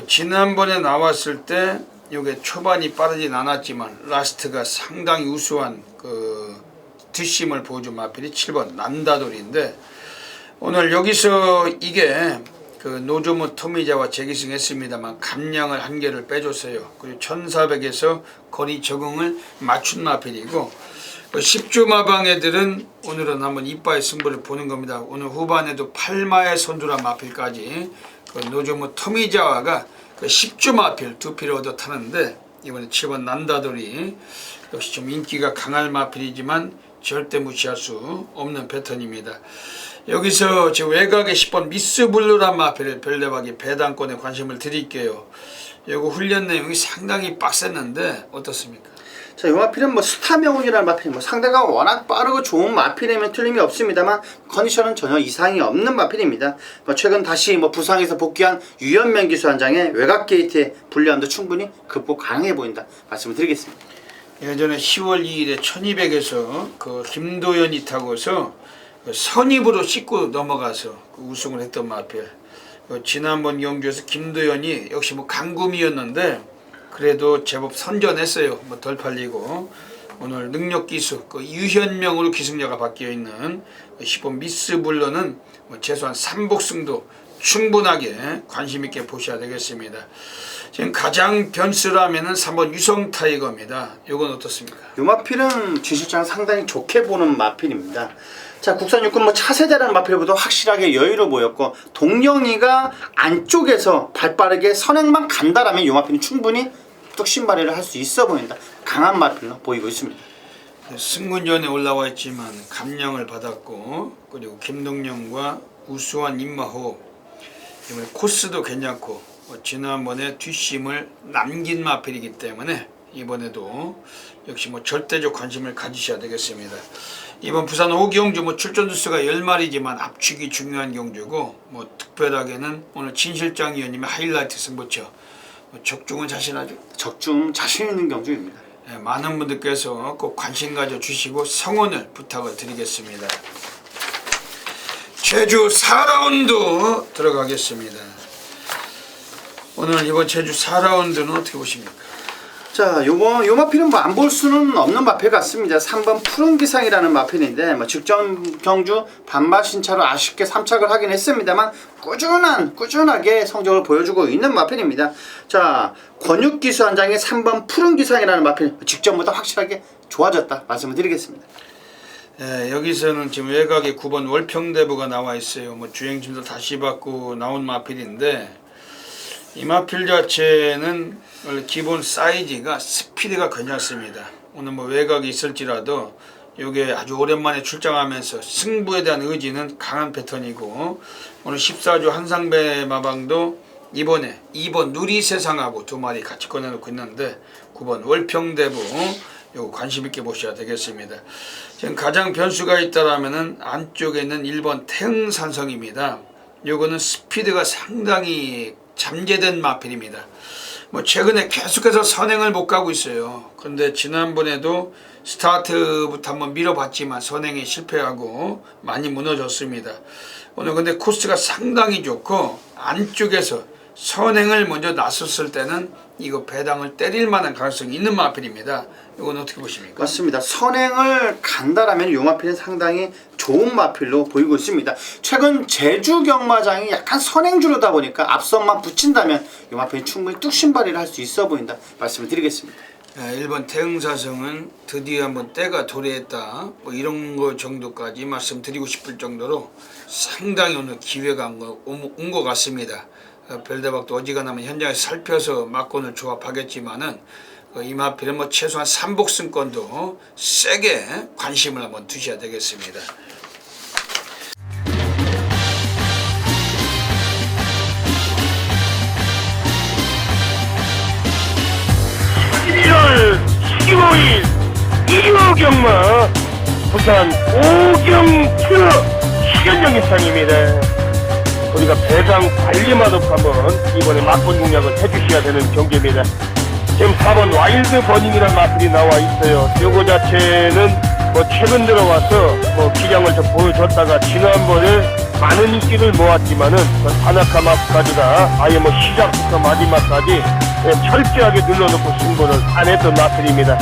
지난번에 나왔을 때 요게 초반이 빠르진 않았지만 라스트가 상당히 우수한 뒷심을 보여준 마필이 7번 난다돌인데 오늘 여기서 이게 노조무 토미자와 재기승했습니다만 감량을 한 개를 빼줬어요. 그리고 1400에서 거리 적응을 맞춘 마필이고 10주 마방 애들은 오늘은 한번 이빠의 승부를 보는 겁니다. 오늘 후반에도 8마의 선두란 마필까지 노조무 토미자와가 10주 마필 두 필을 얻어 타는데 이번에 7번 난다돌이 역시 좀 인기가 강할 마필이지만 절대 무시할 수 없는 패턴입니다. 여기서 제 외곽의 10번 미스블루란 마필을 별대박이 배당권에 관심을 드릴게요. 요거 훈련 내용이 상당히 빡셌는데 어떻습니까? 자, 이 마필은 뭐 스타명운이라는 마필, 상대가 워낙 빠르고 좋은 마필이면 틀림이 없습니다만 컨디션은 전혀 이상이 없는 마필입니다. 최근 다시 부상에서 복귀한 유연명 기수 한 장의 외곽 게이트의 불리함도 충분히 극복 가능해 보인다 말씀을 드리겠습니다. 예전에 10월 2일에 1200에서 김도연이 타고서 선입으로 씻고 넘어가서 우승을 했던 마필. 지난번 경주에서 김도연이 역시 강금이었는데 그래도 제법 선전했어요. 뭐 덜 팔리고 오늘 능력기수 그 유현명으로 기승자가 바뀌어 있는 10번 미스블러는 뭐 최소한 3복승도 충분하게 관심 있게 보셔야 되겠습니다. 지금 가장 변수라면은 3번 유성 타이거입니다. 이건 어떻습니까? 이 마필은 주식장을 상당히 좋게 보는 마필입니다. 자, 국산 육군 뭐 차세대라는 마필보다 확실하게 여유로 보였고, 동영이가 안쪽에서 발빠르게 선행만 간다라면 이 마필은 충분히 뚝심발휘를 할 수 있어 보인다. 강한 마필로 보이고 있습니다. 승군전에 올라와 있지만 감령을 받았고, 그리고 김동영과 우수한 입마호흡, 이번에 코스도 괜찮고 지난번에 뒷심을 남긴 마필이기 때문에 이번에도 역시 뭐 절대적 관심을 가지셔야 되겠습니다. 이번 부산 5경주 뭐 출전 두수가 10마리지만 압축이 중요한 경주고, 뭐 특별하게는 오늘 진 실장 위원님의 하이라이트 승부처 적중은 자신하죠? 적중 자신 있는 경주입니다. 네, 많은 분들께서 꼭 관심 가져 주시고 성원을 부탁을 드리겠습니다. 제주 4라운드 들어가겠습니다. 오늘 이번 제주 4라운드는 어떻게 보십니까? 자, 요 마필은 뭐 안 볼 수는 없는 마필 같습니다. 3번 푸른 기상이라는 마필인데, 뭐 직전 경주 반마 신차로 아쉽게 3착을 하긴 했습니다만 꾸준하게 성적을 보여주고 있는 마필입니다. 자, 권육기수 한 장에 3번 푸른 기상이라는 마필, 직전보다 확실하게 좋아졌다 말씀을 드리겠습니다. 네, 여기서는 지금 외곽에 9번 월평대부가 나와 있어요. 뭐 주행짐도 다시 받고 나온 마필인데, 이 마필 자체는 원래 기본 사이즈가 스피드가 괜찮습니다. 오늘 뭐 외곽이 있을지라도 이게 아주 오랜만에 출장하면서 승부에 대한 의지는 강한 패턴이고, 오늘 14조 한상배 마방도 이번에 2번 누리세상하고 2마리 같이 꺼내놓고 있는데 9번 월평대부 요거 관심 있게 보셔야 되겠습니다. 지금 가장 변수가 있다라면은 안쪽에 있는 1번 태흥산성입니다. 요거는 스피드가 상당히 잠재된 마필입니다. 뭐 최근에 계속해서 선행을 못 가고 있어요. 그런데 지난번에도 스타트부터 한번 밀어봤지만 선행에 실패하고 많이 무너졌습니다. 오늘 근데 코스가 상당히 좋고 안쪽에서 선행을 먼저 나섰을 때는 이거 배당을 때릴 만한 가능성이 있는 마필입니다. 이건 어떻게 보십니까? 맞습니다. 선행을 간다라면 이 마필은 상당히 좋은 마필로 보이고 있습니다. 최근 제주 경마장이 약간 선행주로다 보니까 앞선만 붙인다면 이 마필이 충분히 뚝심발휘를 할 수 있어 보인다 말씀을 드리겠습니다. 1번 태흥사성은 드디어 한번 때가 도래했다, 뭐 이런 거 정도까지 말씀드리고 싶을 정도로 상당히 오늘 기회가 온 것 같습니다. 별대박도 어지간하면 현장에서 살펴서 막권을 조합하겠지만은 이 마필은 뭐 최소한 3복승권도 세게 관심을 한번 두셔야 되겠습니다. (11월 15일) 이호경마 부산 오경주 시견장 입장입니다. 우리가 배당 관리만 없고 한번 이번에 막권 공략을 해주셔야 되는 경기입니다. 지금 4번 와일드 버닝이라는 마필이 나와 있어요. 요거 자체는 뭐 최근 들어와서 뭐 기량을 좀 보여줬다가 지난번에 많은 인기를 모았지만은 바나카 마프까지가 아예 뭐 시작부터 마지막까지 철저하게 눌러놓고 승부를 안 했던 마필입니다.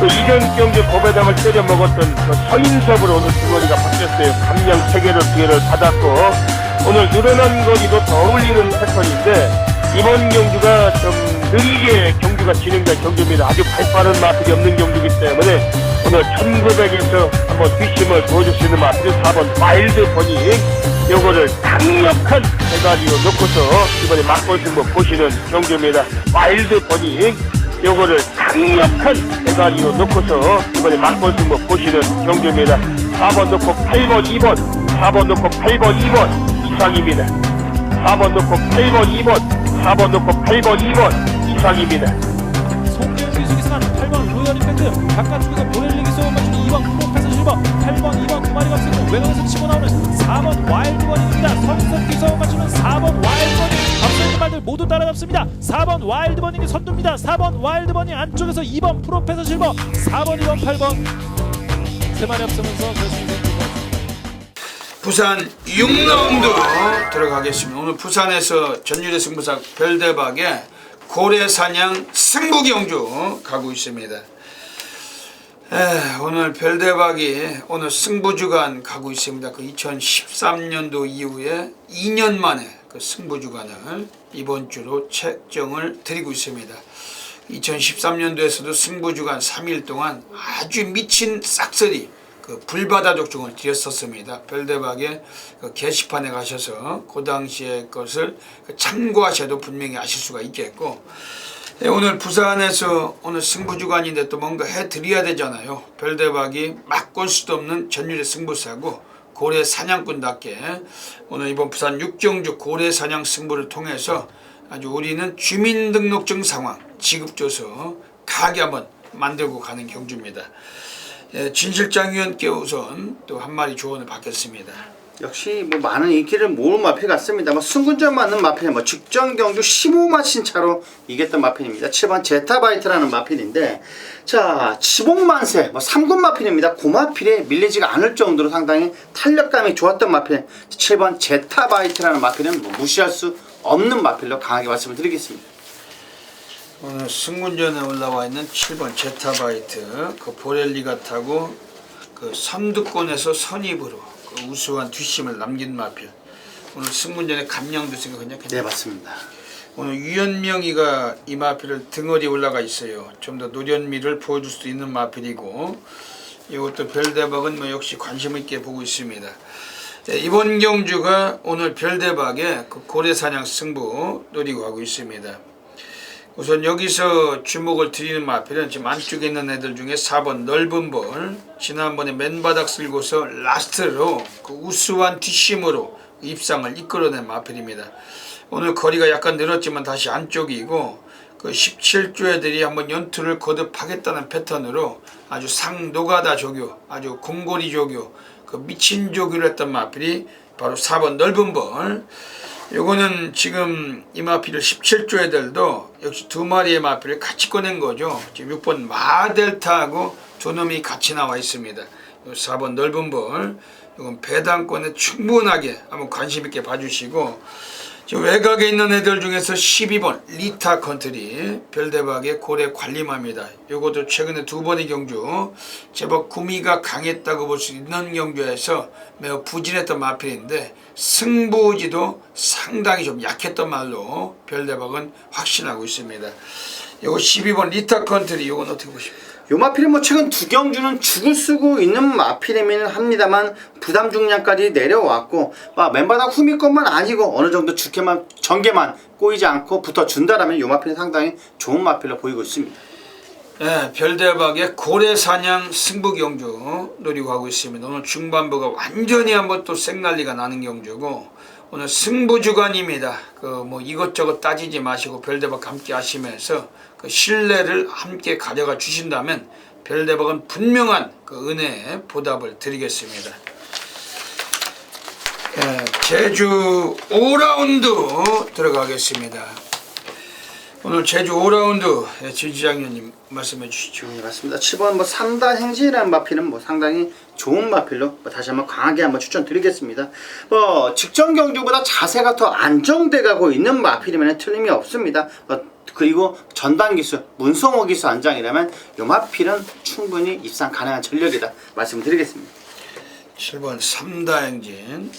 이전 경기 고배당을 때려 먹었던 서인섭으로 오늘 주거리가 바뀌었어요. 감량 3개를 기회를 받았고, 오늘 늘어난 거리도 더 어울리는 패턴인데 이번 경주가 좀 느리게 경주가 진행된 경주입니다. 아주 발빠른 마필이 없는 경주이기 때문에 오늘 1900에서 한번 뒷심을 보여줄 수 있는 마필은 4번 와일드 버닝, 요거를 강력한 대가리로 놓고서 이번에 막골 승부 보시는 경주입니다. 와일드 버닝, 요거를 강력한 대가리로 놓고서 이번에 막골 승부 보시는 경주입니다. 4번 놓고 8번 2번, 4번 놓고 8번 2번 이상입니다. 4번 놓고 8번 2번, 4번 놓고 8번 2번 이상입니다. 송재현 기수기사는 8번 로열 임팩트, 바깥쪽에서 보렐리 기수 맞추는 2번 프로페서 실버, 8번 2번 2마리가 앞서고 외곽에서 치고 나오는 4번 와일드 버닝입니다. 선수 기수 맞추는 4번 와일드 버닝, 앞서 있는 말들 모두 따라잡습니다. 4번 와일드 버닝이 선두입니다. 4번 와일드 버닝 안쪽에서 2번 프로페서 실버, 4번 2번 8번 3마리 앞서면서 결승전 부산 6라운드 들어가겠습니다. 오늘 부산에서 전율의 승부사 별대박에 고래사냥 승부경주 가고 있습니다. 오늘 별대박이 오늘 승부주간 가고 있습니다. 그 2013년도 이후에 2년 만에 그 승부주간을 이번 주로 책정을 드리고 있습니다. 2013년도에서도 승부주간 3일 동안 아주 미친 싹쓸이 그 불바다족중을 드렸었습니다. 별대박의 그 게시판에 가셔서 그 당시의 것을 참고하셔도 분명히 아실 수가 있겠고, 오늘 부산에서 오늘 승부주간인데 또 뭔가 해드려야 되잖아요. 별대박이 막을 수도 없는 전율의 승부사고 고래 사냥꾼답게 오늘 이번 부산 6경주 고래 사냥 승부를 통해서 아주 우리는 주민등록증 상황 지급줘서 가게 한번 만들고 가는 경주입니다. 진 실장 위원께 우선 또 한마디 조언을 받겠습니다. 역시 뭐 많은 인기를 모은 마필 같습니다. 뭐 승군전 맞는 마필, 뭐 직전 경주 15만 신차로 이겼던 마필입니다. 7번 제타바이트라는 마필인데, 자 지복만세 뭐 3군 마필입니다. 그 마필에 밀리지가 않을 정도로 상당히 탄력감이 좋았던 마필 7번 제타바이트라는 마필은 뭐 무시할 수 없는 마필로 강하게 말씀을 드리겠습니다. 오늘 승군전에 올라와 있는 7번 제타바이트 그 보렐리가 타고 그 선두권에서 선입으로 그 우수한 뒷심을 남긴 마필. 오늘 승문전에 감량도 생각했냐? 네, 맞습니다. 오늘 유연명이가 이 마필을 등어리 올라가 있어요. 좀 더 노련미를 보여줄 수도 있는 마필이고, 이것도 별대박은 뭐 역시 관심 있게 보고 있습니다. 이번 경주가 오늘 별대박의 그 고래사냥 승부 노리고 하고 있습니다. 우선 여기서 주목을 드리는 마필은 지금 안쪽에 있는 애들 중에 4번 넓은 볼, 지난번에 맨바닥 쓸고서 라스트로 그 우수한 뒷심으로 입상을 이끌어낸 마필입니다. 오늘 거리가 약간 늘었지만 다시 안쪽이고, 그 17조 애들이 한번 연투를 거듭하겠다는 패턴으로 아주 상노가다 조교, 아주 공고리 조교, 그 미친 조교를 했던 마필이 바로 4번 넓은 볼. 요거는 지금 이 마필을 17조 애들도 역시 두 마리의 마필을 같이 꺼낸 거죠. 지금 6번 마델타하고 두 놈이 같이 나와 있습니다. 4번 넓은 볼, 이건 배당권에 충분하게 한번 관심 있게 봐주시고, 지금 외곽에 있는 애들 중에서 12번 리타 컨트리 별대박의 고래 관리마입니다. 요것도 최근에 두 번의 경주 제법 구미가 강했다고 볼 수 있는 경주에서 매우 부진했던 마필인데, 승부지도 상당히 좀 약했던 말로 별대박은 확신하고 있습니다. 요거 12번 리타 컨트리, 요건 어떻게 보십니까? 요 마필은 뭐 최근 두 경주는 죽을 쓰고 있는 마필이기는 합니다만 부담 중량까지 내려왔고, 맨바닥 후미권만 아니고 어느 정도 주게만 전개만 꼬이지 않고 붙어준다라면 요 마필은 상당히 좋은 마필로 보이고 있습니다. 네, 별대박의 고래사냥 승부경주 노리고 하고 있습니다. 오늘 중반부가 완전히 한번 또 생난리가 나는 경주고, 오늘 승부주간입니다. 그 뭐 이것저것 따지지 마시고 별대박 함께 하시면서 그 신뢰를 함께 가져가 주신다면 별대박은 분명한 그 은혜의 보답을 드리겠습니다. 제주 5라운드 들어가겠습니다. 오늘 제주 5라운드 지지장님 말씀해 주시죠. 네, 맞습니다. 7번 뭐 3단 행진이라는 마필은 뭐 상당히 좋은 마필로 다시 한번 강하게 한번 추천드리겠습니다. 직전 경주보다 자세가 더 안정돼 가고 있는 마필이면 틀림이 없습니다. 그리고 전단 기수, 문성호 기수 안장이라면 이 마필은 충분히 입상 가능한 전력이다 말씀드리겠습니다. 7번 3단 행진,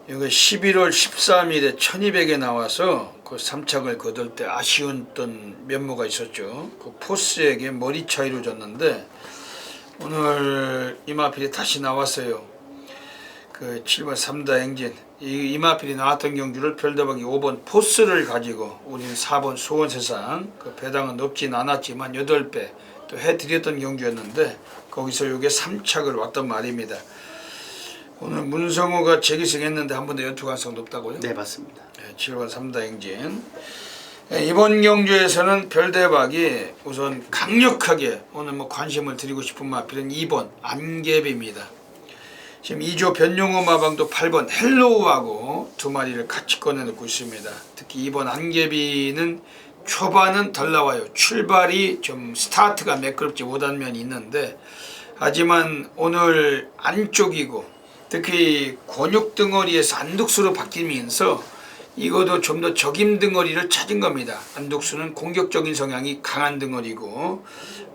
이거 11월 13일에 1200에 나와서 그 3착을 거둘 때 아쉬웠던 면모가 있었죠. 그 포스에게 머리 차이로 졌는데, 오늘 이마필이 다시 나왔어요. 그 7번 3단 행진, 이마필이 나왔던 경주를 별대박이 5번 포스를 가지고 우리는 4번 소원세상, 그 배당은 높진 않았지만 8배 또 해드렸던 경주였는데, 거기서 이게 3착을 왔던 말입니다. 오늘 문성호가 재기승했는데 한 번 더 연투 가능성 높다고요? 네, 맞습니다. 7번 3단 행진. 이번 경주에서는 별대박이 우선 강력하게 오늘 뭐 관심을 드리고 싶은 마필은 2번 안개비입니다. 지금 2조 변용호 마방도 8번 헬로우하고 두 마리를 같이 꺼내놓고 있습니다. 특히 2번 안개비는 초반은 덜 나와요. 출발이 좀 스타트가 매끄럽지 못한 면이 있는데, 하지만 오늘 안쪽이고 특히 권육 덩어리에서 안둑수로 바뀌면서 이것도 좀 더 적임 덩어리를 찾은 겁니다. 안독수는 공격적인 성향이 강한 덩어리고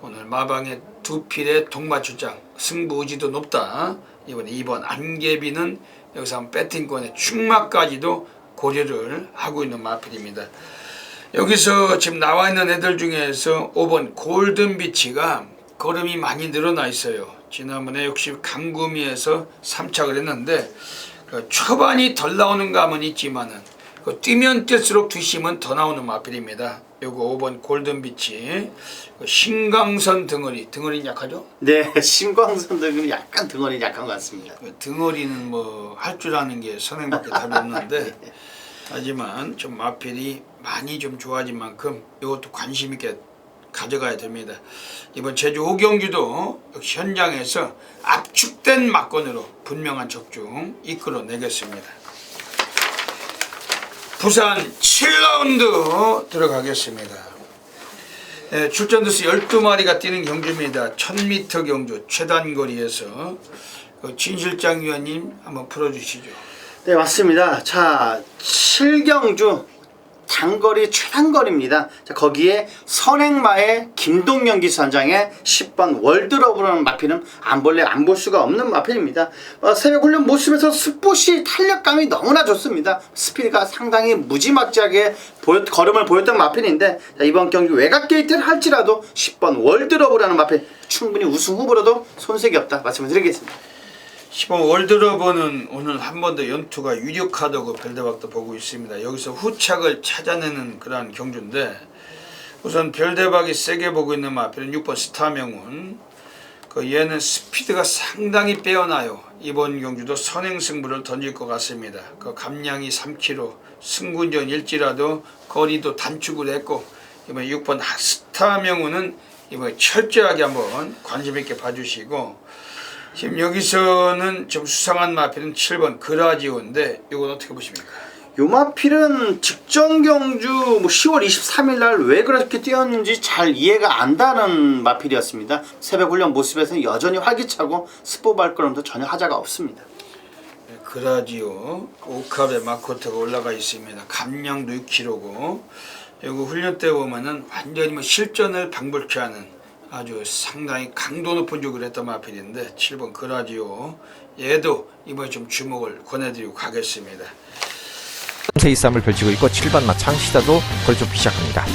오늘 마방의 두 필의 동마출장 승부 의지도 높다. 이번에 2번 안개비는 여기서 한번 배팅권의 충마까지도 고려를 하고 있는 마필입니다. 여기서 지금 나와 있는 애들 중에서 5번 골든비치가 걸음이 많이 늘어나 있어요. 지난번에 역시 강구미에서 3착을 했는데 초반이 덜 나오는 감은 있지만은 뛰면 뛸수록 뒷심은 더 나오는 마필입니다. 요거 5번 골든비치 신광선 등어리는 약하죠? 네, 신광선 등은 약간 등어리 약한 것 같습니다. 등어리는 뭐 할 줄 아는 게 선행밖에 답이 없는데 하지만 좀 마필이 많이 좀 좋아진 만큼 이것도 관심 있게 가져가야 됩니다. 이번 제주 오경주도 역시 현장에서 압축된 막건으로 분명한 적중 이끌어내겠습니다. 부산 7라운드 들어가겠습니다. 네, 출전 두수 12마리가 뛰는 경주입니다. 1000m 경주 최단거리에서 진 실장 위원님 한번 풀어주시죠. 네, 맞습니다. 자, 7경주 단거리 최단거리입니다. 자, 거기에 선행마의 김동영 기수단장의 10번 월드러브라는 마필은 안 볼 수가 없는 마필입니다. 새벽 훈련 모습에서 스포시 탄력감이 너무나 좋습니다. 스피드가 상당히 무지막지하게 걸음을 보였던 마필인데 자, 이번 경기 외곽 게이트를 할지라도 10번 월드러브라는 마필 충분히 우승 후보로도 손색이 없다 말씀을 드리겠습니다. 10번 월드러버는 오늘 한 번 더 연투가 유력하다고 별대박도 보고 있습니다. 여기서 후착을 찾아내는 그러한 경주인데 우선 별대박이 세게 보고 있는 마필은 6번 스타명운. 얘는 스피드가 상당히 빼어나요. 이번 경주도 선행승부를 던질 것 같습니다. 감량이 3km 승군전일지라도 거리도 단축을 했고 이번 6번 스타명운은 이번에 철저하게 한번 관심 있게 봐주시고 지금 여기서는 좀 수상한 마필은 7번 그라지오인데 이건 어떻게 보십니까? 요 마필은 직전 경주 10월 23일 날 왜 그렇게 뛰었는지 잘 이해가 안 가는 마필이었습니다. 새벽 훈련 모습에서는 여전히 활기차고 스포 발걸음도 전혀 하자가 없습니다. 그라지오 5컵에 마코트가 올라가 있습니다. 감량도 6kg고 이거 훈련 때 보면은 완전히 실전을 방불케 하는 아주 상당히 강도 높은 쪽을 했던 마필인데 7번 그라지오 얘도 이번에 좀 주목을 권해드리고 가겠습니다. 세이쌈을 펼치고 있고 7번마 창시다도 걸쳐오기 시작합니다.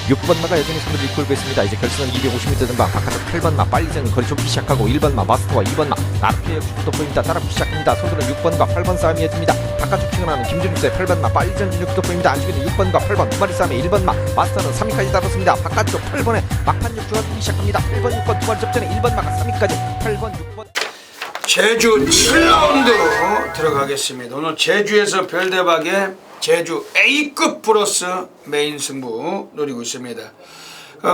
6번마가 여전히 선두를 이끌고 있습니다. 이제 결승은 250m 전방 바깥쪽 8번마 빨리전 걸쳐오기 시작하고 1번마 마스터와 2번마 나르페의 축구도 보입니다. 따라붙기 시작합니다. 선두는 6번과 8번 싸움이 이어집니다. 바깥쪽 출근하는 김준입의 8번마 빨리전 진육도 보입니다. 안쪽에는 6번과 8번 두 마리 싸움에 1번마 마스터는 3위까지 다뤘습니다. 바깥쪽 8번에 막판 육주가 뛰기 시작합니다. 1번 6번 두 마리 접전에 1번마가 3위까지 8번 6번 제주 7라운드 들어가겠습니다. 오늘 제주에서 별대박의 제주 A급 플러스 메인 승부 노리고 있습니다.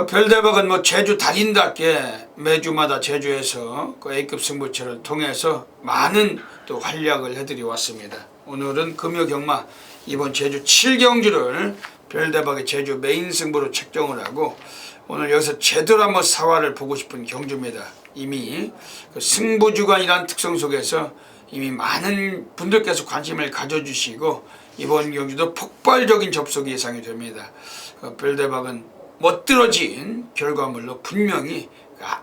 별대박은 제주 달인답게 매주마다 제주에서 A급 승부처를 통해서 많은 또 활약을 해드려 왔습니다. 오늘은 금요경마 이번 제주 7경주를 별대박의 제주 메인 승부로 책정을 하고 오늘 여기서 제대로 한번 사활을 보고 싶은 경주입니다. 이미 승부주간이라는 특성 속에서 이미 많은 분들께서 관심을 가져주시고 이번 경주도 폭발적인 접속이 예상이 됩니다. 별대박은 멋들어진 결과물로 분명히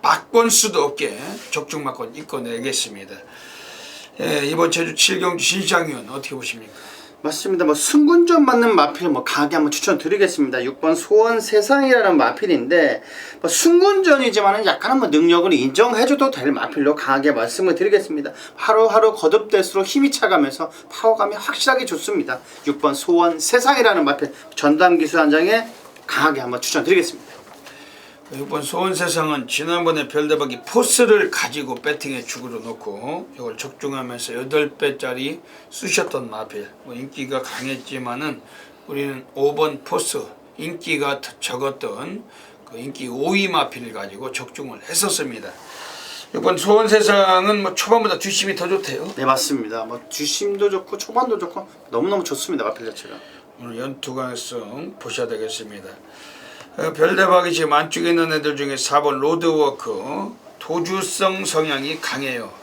막권 수도 없게 적중 막권 이끌어내겠습니다. 이번 제주 7경주 신시장위원 어떻게 보십니까? 맞습니다. 승군전 맞는 마필 강하게 한번 추천드리겠습니다. 6번 소원 세상이라는 마필인데 승군전이지만 약간 한번 능력을 인정해줘도 될 마필로 강하게 말씀을 드리겠습니다. 하루하루 거듭될수록 힘이 차가면서 파워감이 확실하게 좋습니다. 6번 소원 세상이라는 마필 전담기수단장에 강하게 한번 추천드리겠습니다. 6번 소원세상은 지난번에 별대박이 포스를 가지고 배팅에 죽으로 놓고 이걸 적중하면서 8배짜리 쑤셨던 마필 인기가 강했지만은 우리는 5번 포스 인기가 적었던 인기 5위 마필을 가지고 적중을 했었습니다. 6번 소원세상은 초반보다 뒷심이 더 좋대요. 네, 맞습니다. 뒷심도 좋고 초반도 좋고 너무너무 좋습니다. 마필 자체가. 오늘 연투 가능성 보셔야 되겠습니다. 별대박이 지금 안쪽에 있는 애들 중에 4번 로드워크 도주성 성향이 강해요.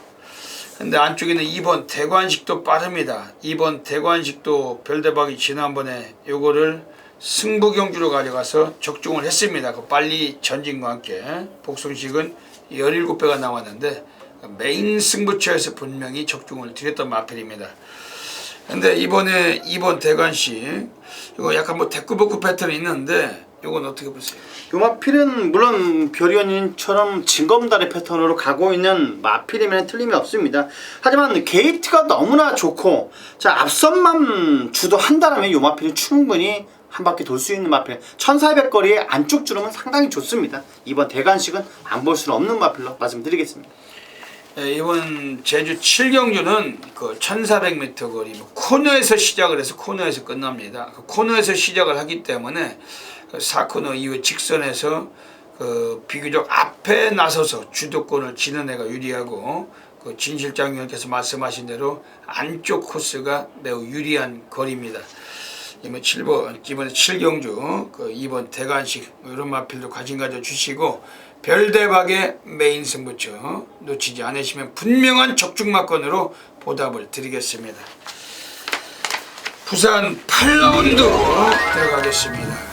근데 안쪽에는 2번 대관식도 빠릅니다. 2번 대관식도 별대박이 지난번에 요거를 승부경주로 가져가서 적중을 했습니다. 그 빨리 전진과 함께 복승식은 17배가 나왔는데 메인 승부처에서 분명히 적중을 드렸던 마필입니다. 근데 이번에 2번 대관식 이거 약간 뭐 대꾸복구 패턴이 있는데 이건 어떻게 보세요? 요 마필은 물론 별이언님처럼 징검다리 패턴으로 가고 있는 마필이면 틀림이 없습니다. 하지만 게이트가 너무나 좋고 자 앞선만 주도한다면 요 마필은 충분히 한 바퀴 돌 수 있는 마필. 1400거리의 안쪽 주름은 상당히 좋습니다. 이번 대관식은 안 볼 수는 없는 마필로 말씀드리겠습니다. 이번 제주 7경주는 그 1400m 거리 코너에서 시작을 해서 코너에서 끝납니다. 그 코너에서 시작을 하기 때문에 그 4코너 이후에 직선에서 그 비교적 앞에 나서서 주도권을 지는 애가 유리하고 그 진 실장 의원께서 말씀하신 대로 안쪽 코스가 매우 유리한 거리입니다. 이번에 7경주 그 2번 대관식 이런 마필도 관심 가져 주시고 별대박의 메인 승부처 놓치지 않으시면 분명한 적중마건으로 보답을 드리겠습니다. 부산 8라운드 들어가겠습니다.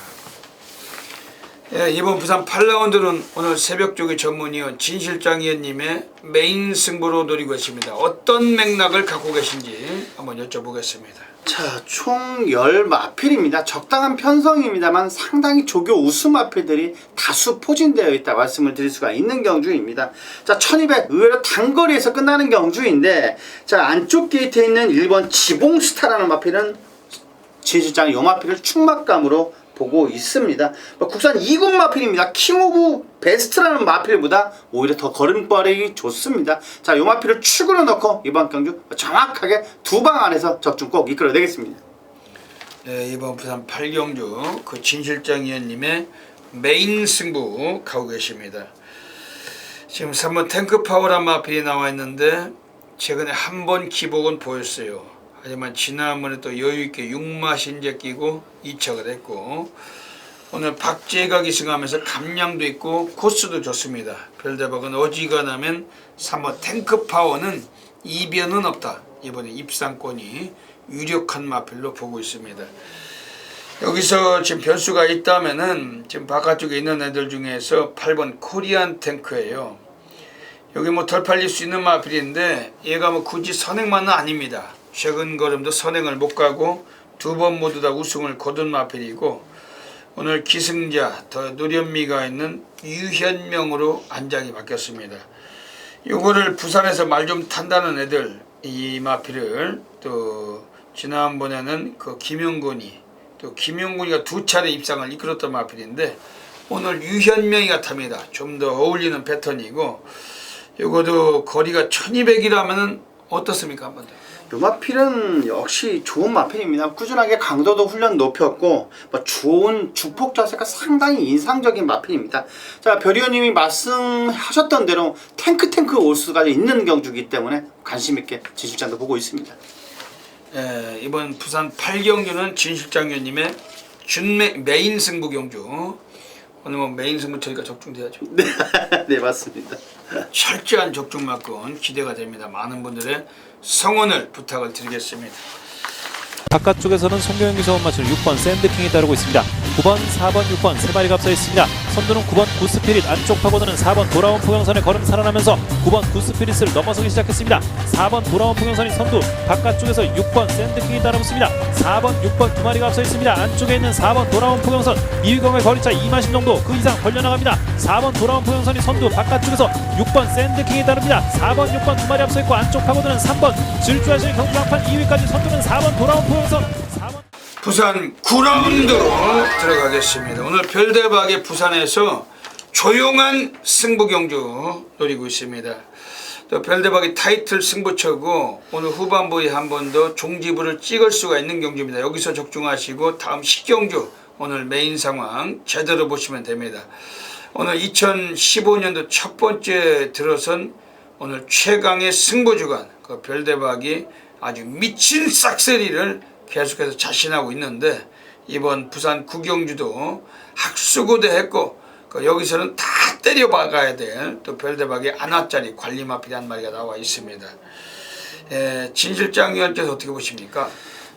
예, 이번 부산 8라운드는 오늘 새벽조기 전문위원 진실장 의원님의 메인 승부로 노리고 있습니다. 어떤 맥락을 갖고 계신지 한번 여쭤보겠습니다. 자, 총 10마필입니다. 적당한 편성입니다만 상당히 조교 우수 마필들이 다수 포진되어 있다 말씀을 드릴 수가 있는 경주입니다. 자, 1200 의외로 단거리에서 끝나는 경주인데 자, 안쪽 게이트에 있는 1번 지봉스타라는 마필은 진 실장이 요 마필을 충막감으로 보고 있습니다. 국산 2군 마필입니다. 킹 오브 베스트라는 마필보다 오히려 더 걸음발이 좋습니다. 자, 요 마필을 축으로 넣고 이번 경주 정확하게 두 방 안에서 적중 꼭 이끌어내겠습니다. 네, 이번 부산 8경주 그 진실장 의원님의 메인 승부 가고 계십니다. 지금 3번 탱크파워란 마필이 나와 있는데 최근에 한 번 기복은 보였어요. 하지만 지난번에 또 여유있게 6마 신제 끼고 2착을 했고 오늘 박재가 기승하면서 감량도 있고 코스도 좋습니다. 별대박은 어지간하면 3번 탱크파워는 이변은 없다. 이번에 입상권이 유력한 마필로 보고 있습니다. 여기서 지금 변수가 있다면은 지금 바깥쪽에 있는 애들 중에서 8번 코리안 탱크예요. 여기 뭐 덜 팔릴 수 있는 마필인데 얘가 뭐 굳이 선행만은 아닙니다. 최근 걸음도 선행을 못 가고 두 번 모두 다 우승을 거둔 마필이고 오늘 기승자 더 노련미가 있는 유현명으로 안장이 바뀌었습니다. 요거를 부산에서 말 좀 탄다는 애들 이 마필을 또 지난번에는 그 김용군이가 두 차례 입상을 이끌었던 마필인데 오늘 유현명이가 탑니다. 좀 더 어울리는 패턴이고 요거도 거리가 1200이라면은 어떻습니까? 한번 더. 요 마필은 역시 좋은 마필입니다. 꾸준하게 강도도 훈련 높였고 좋은 주폭 자세가 상당히 인상적인 마필입니다. 자, 별이원님이 말씀하셨던 대로 탱크 올수가 있는 경주이기 때문에 관심있게 진실장도 보고 있습니다. 예, 이번 부산 8경주는 진실장 의원님의 메인 승부 경주. 오늘 뭐 메인 승부처니까 적중돼야죠. 네, 네 맞습니다. 철저한 적중마건 기대가 됩니다. 많은 분들의 성원을 부탁을 드리겠습니다. 바깥쪽에서는 송경영 기사원 맞추는 6번 샌드킹이 따르고 있습니다. 9번, 4번, 6번 세 마리가 앞서 있습니다. 선두는 9번 구스피릿, 안쪽 파고드는 4번 돌아온 풍경선의 걸음 살아나면서 9번 구스피릿을 넘어서기 시작했습니다. 4번 돌아온 풍경선이 선두, 바깥쪽에서 6번 샌드킹이 따라붙습니다. 4번, 6번 두 마리가 앞서 있습니다. 안쪽에 있는 4번 돌아온 풍경선 2위경의 거리차 2마신 정도 그 이상 벌려나갑니다. 4번 돌아온 풍경선이 선두, 바깥쪽에서 6번 샌드킹이 따릅니다. 4번, 6번 두 마리 앞서 있고 안쪽 파고드는 3번 질주하시는 경주장판 2위까지 선두는 4번 돌아온 풍경선. 부산 9라운드 들어가겠습니다. 오늘 별대박의 부산에서 조용한 승부 경주 노리고 있습니다. 또 별대박의 타이틀 승부처고 오늘 후반부에 한 번 더 종지부를 찍을 수가 있는 경주입니다. 여기서 적중하시고 다음 10경주 오늘 메인 상황 제대로 보시면 됩니다. 오늘 2015년도 첫 번째 들어선 오늘 최강의 승부주간 그 별대박이 아주 미친 싹쓸이를 계속해서 자신하고 있는데 이번 부산 구경주도 학수고대 했고 여기서는 다 때려박아야 될 또 별대박의 안화짜리 관리마필이 한 마리가 나와 있습니다. 진 실장 위원께서 어떻게 보십니까?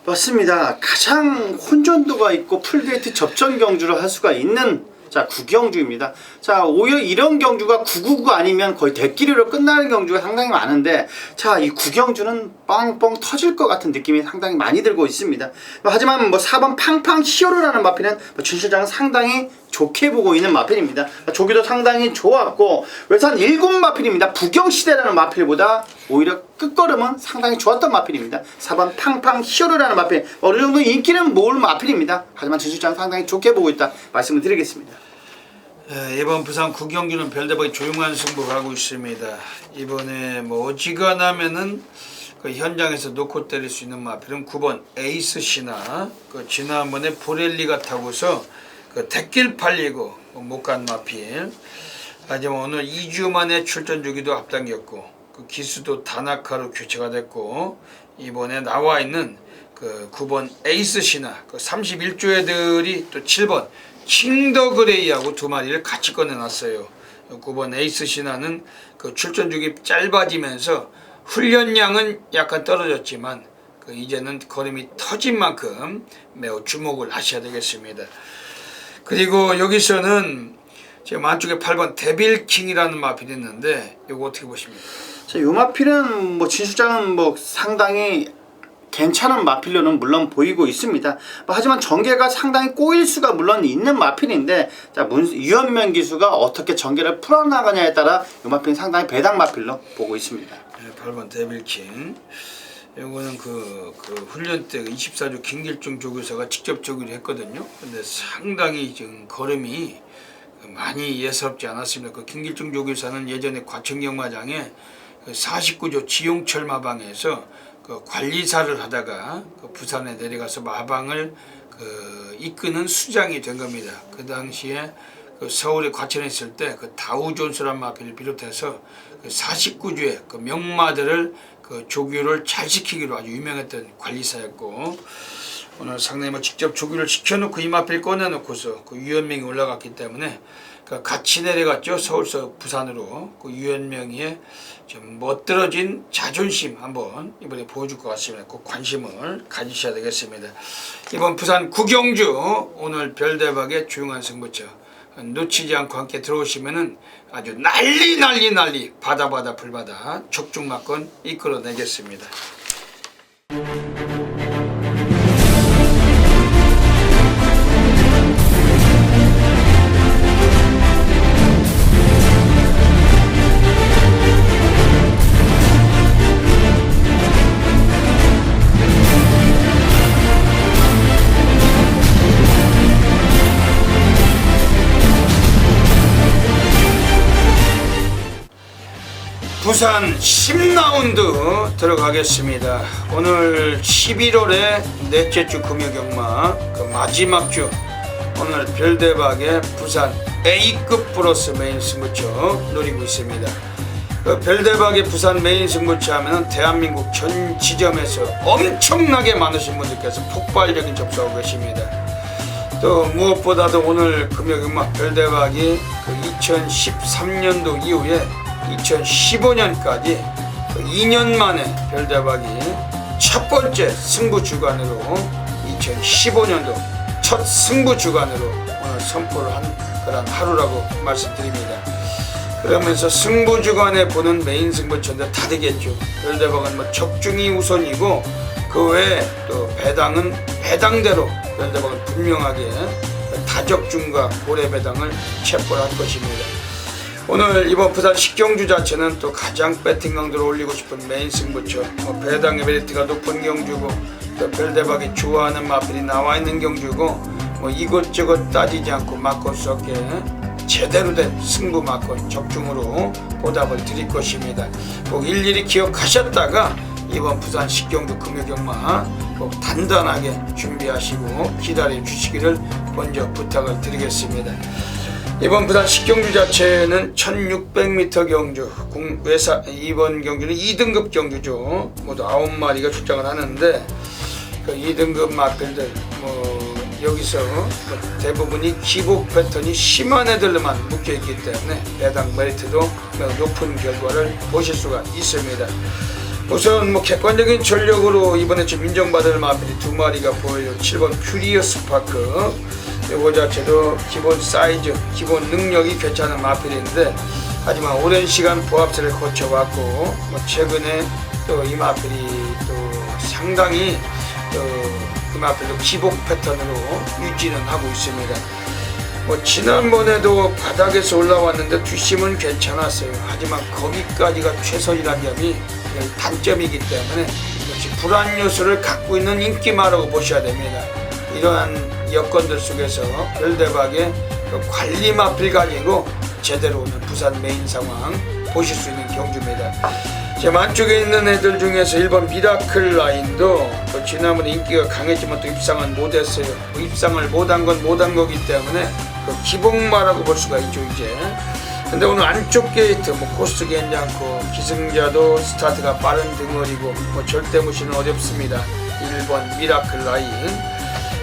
맞습니다. 가장 혼전도가 있고 풀게이트 접전 경주를 할 수가 있는 자 구경주입니다. 자 오히려 이런 경주가 999 아니면 거의 대끼리로 끝나는 경주가 상당히 많은데 자 이 구경주는 뻥뻥 터질 것 같은 느낌이 상당히 많이 들고 있습니다. 하지만 뭐 4번 팡팡 히어로라는 마필은 준 실장은 상당히 좋게 보고 있는 마필입니다. 조기도 상당히 좋았고 외산 1군 마필입니다. 부경시대라는 마필보다 오히려 끝걸음은 상당히 좋았던 마필입니다. 4번 팡팡 히어로라는 마필 어느 정도 인기는 모을 마필입니다. 하지만 준 실장은 상당히 좋게 보고 있다 말씀을 드리겠습니다. 이번 부산 구경주는 별대박이 조용한 승부 가고 있습니다. 이번에 뭐 어지간하면은 그 현장에서 놓고 때릴 수 있는 마필은 9번 에이스 시나 그 지난번에 보렐리가 타고서 그 택길 팔리고 못 간 마필. 하지만 오늘 2주 만에 출전 주기도 앞당겼고 그 기수도 다나카로 교체가 됐고 이번에 나와 있는 그 9번 에이스 시나 그 31조 애들이 또 7번 킹더그레이하고 두 마리를 같이 꺼내놨어요. 9번 에이스 신화는 그 출전 주기 짧아지면서 훈련량은 약간 떨어졌지만 그 이제는 걸음이 터진 만큼 매우 주목을 하셔야 되겠습니다. 그리고 여기서는 지금 안쪽에 8번 데빌킹이라는 마필이 있는데 이거 어떻게 보십니까? 자, 요 마필은 뭐 진실장은 뭐 상당히 괜찮은 마필로는 물론 보이고 있습니다. 하지만 전개가 상당히 꼬일 수가 물론 있는 마필인데 자, 유현명 기수가 어떻게 전개를 풀어나가냐에 따라 이 마필은 상당히 배당 마필로 보고 있습니다. 네, 8번 데빌킹. 이거는 그 훈련 때 24조 김길중 조교사가 직접 조기를 했거든요. 근데 상당히 지금 걸음이 많이 예사롭지 않았습니다. 그 김길중 조교사는 예전에 과천경마장에 49조 지용철 마방에서 그 관리사를 하다가 그 부산에 내려가서 마방을 그 이끄는 수장이 된 겁니다. 그 당시에 그 서울에 과천에 있을 때 그 다우존스란 마필을 비롯해서 그 49주의 그 명마들을 그 조교를 잘 시키기로 아주 유명했던 관리사였고 오늘 상당히 뭐 직접 조교를 시켜놓고 이 마필 꺼내놓고서 그 유현명이 올라갔기 때문에 그 같이 내려갔죠. 서울서 부산으로. 그 유현명의 좀 멋들어진 자존심 한번 이번에 보여줄 것 같습니다. 그 관심을 가지셔야 되겠습니다. 이번 부산 구경주 오늘 별대박의 조용한 승부처 놓치지 않고 함께 들어오시면은 아주 난리 바다 불바다 족중마권 이끌어내겠습니다. 부산 10라운드 들어가겠습니다. 오늘 11월의 넷째 주 금요경마 그 마지막 주 오늘 별대박의 부산 A급 플러스 메인 승부처 노리고 있습니다. 그 별대박의 부산 메인 승부처 하면은 대한민국 전 지점에서 엄청나게 많으신 분들께서 폭발적인 접수하고 계십니다. 또 무엇보다도 오늘 금요경마 별대박이 그 2013년도 이후에 2015년까지 2년 만에 별대박이 첫 번째 승부 주간으로 2015년도 첫 승부 주간으로 오늘 선포를 한 그런 하루라고 말씀드립니다. 그러면서 승부 주간에 보는 메인 승부처인데 다 되겠죠. 별대박은 뭐 적중이 우선이고 그 외에 또 배당은 배당대로 별대박은 분명하게 다적중과 고래배당을 체포를 할 것입니다. 오늘 이번 부산 식경주 자체는 또 가장 배팅 강도를 올리고 싶은 메인 승부처 뭐 배당의 메리트가 높은 경주고 또 별대박이 좋아하는 마필이 나와 있는 경주고 뭐 이것저것 따지지 않고 맞고 썩게 제대로 된 승부 맞고 적중으로 보답을 드릴 것입니다. 꼭 일일이 기억하셨다가 이번 부산 식경주 금요경마 꼭 단단하게 준비하시고 기다려 주시기를 먼저 부탁을 드리겠습니다. 이번 부산 식경주 자체는 1600m 경주 이번 경주는 2등급 경주죠. 모두 9마리가 출장을 하는데 그 2등급 마필들 여기서 대부분이 기복 패턴이 심한 애들만 묶여있기 때문에 배당 메리트도 매우 높은 결과를 보실 수가 있습니다. 우선 뭐 객관적인 전력으로 이번에 좀 인정받을 마필이 두 마리가 보여요. 7번 퓨리어스 파크, 요거 자체도 기본 사이즈, 기본 능력이 괜찮은 마필인데, 하지만 오랜 시간 보합세를 거쳐왔고 뭐 최근에 또 이 마필이 또 상당히 이 마필도 기복 패턴으로 유지는 하고 있습니다. 뭐 지난번에도 바닥에서 올라왔는데 뒷심은 괜찮았어요. 하지만 거기까지가 최선이라는 점이 단점이기 때문에 역시 불안 요소를 갖고 있는 인기마라고 보셔야 됩니다. 이러한 여건들 속에서 별대박의 관리 마필 가지고 제대로 오늘 부산 메인 상황 보실 수 있는 경주입니다. 제 안쪽에 있는 애들 중에서 1번 미라클 라인도 지난번에 인기가 강했지만 또 입상은 못했어요. 입상을 못한 건 못한 거기 때문에 기복마라고 볼 수가 있죠 이제. 근데 오늘 안쪽 게이트 뭐 코스 괜찮고 기승자도 스타트가 빠른 등어리고 뭐 절대 무시는 어렵습니다. 1번 미라클 라인,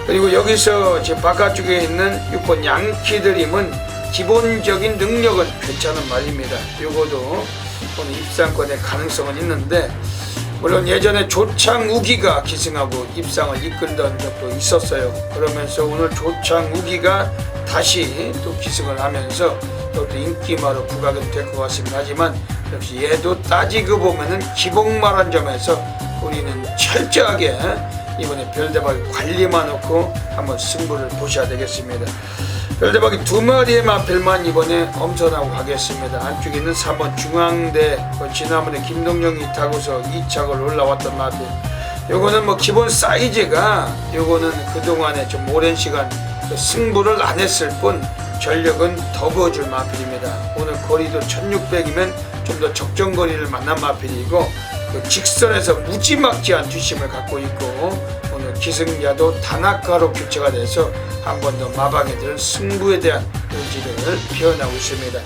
그리고 여기서 제 바깥쪽에 있는 6번 양키드림은 기본적인 능력은 괜찮은 말입니다. 요거도 오늘 입상권의 가능성은 있는데, 물론 예전에 조창우기가 기승하고 입상을 이끌던 적도 있었어요. 그러면서 오늘 조창우기가 다시 또 기승을 하면서 또 인기마로 부각은 될 것 같습니다. 하지만 역시 얘도 따지고 보면은 기복마란 점에서 우리는 철저하게 이번에 별대박 관리만 놓고 한번 승부를 보셔야 되겠습니다. 별대박이 두 마리의 마필만 이번에 엄선하고 가겠습니다. 안쪽에 있는 3번 중앙대, 지난번에 김동영이 타고서 2착을 올라왔던 마필, 요거는 뭐 기본 사이즈가 요거는 그동안에 좀 오랜 시간 승부를 안 했을 뿐 전력은 더 보여줄 마필입니다. 오늘 거리도 1600이면 좀 더 적정거리를 만난 마필이고, 직선에서 무지막지한 뒷심을 갖고 있고, 오늘 기승자도 단학가로 교체가 돼서 한 번 더 마방에 드는 승부에 대한 의지를 표현하고 있습니다.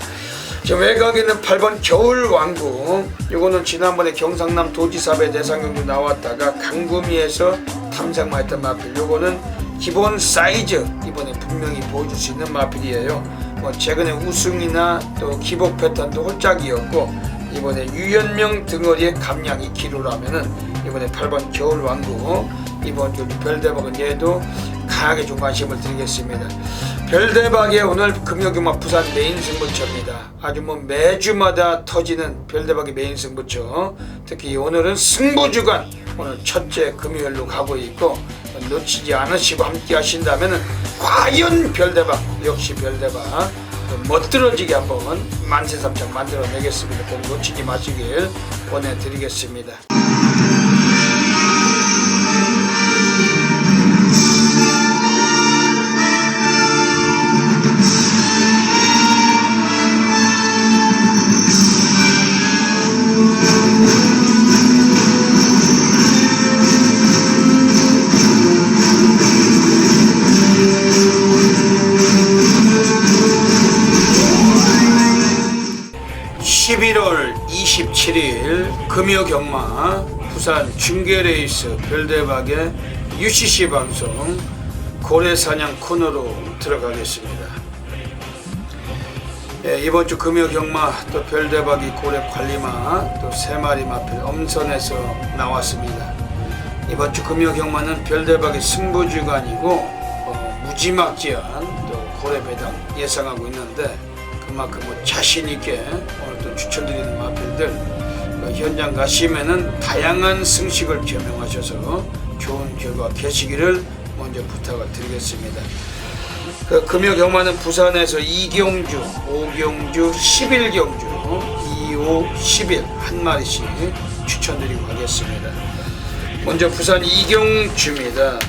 지금 외곽에 있는 8번 겨울왕국, 이거는 지난번에 경상남 도지사배 대상경주 나왔다가 강구미에서 탐색만 했던 마필, 요거는 기본 사이즈 이번에 분명히 보여줄 수 있는 마필이에요. 뭐 최근에 우승이나 또 기복 패턴도 홀짝이었고, 이번에 유연명 등어리의 감량이 기로라면은 이번에 8번 겨울왕국, 이번 주 별대박은 얘도 강하게 좀 관심을 드리겠습니다. 별대박의 오늘 금요기만 부산 메인 승부처입니다. 아주 뭐 매주마다 터지는 별대박의 메인 승부처, 특히 오늘은 승부주간 오늘 첫째 금요일로 가고 있고, 놓치지 않으시고 함께 하신다면 과연 별대박, 역시 별대박 멋들어지게 한번 만세삼창 만들어내겠습니다. 꼭 놓치지 마시길 보내드리겠습니다. 11월 27일 금요 경마 부산 중계레이스 별대박의 UCC 방송 고래사냥 코너로 들어가겠습니다. 이번 주 금요 경마 또 별대박이 고래 관리마 또 3마리 마필 엄선해서 나왔습니다. 이번 주 금요 경마는 별대박의 승부주간이고 무지막지한 또 고래 배당 예상하고 있는데, 그만큼 자신 있게 오늘 또 추천드리는 마필들 현장 가시면은 다양한 승식을 겸용하셔서 좋은 결과 계시기를 먼저 부탁을 드리겠습니다. 금요 경마는 부산에서 2경주, 5경주, 11경주, 2, 5, 11 한 마리씩 추천드리고 가겠습니다. 먼저 부산 2경주입니다.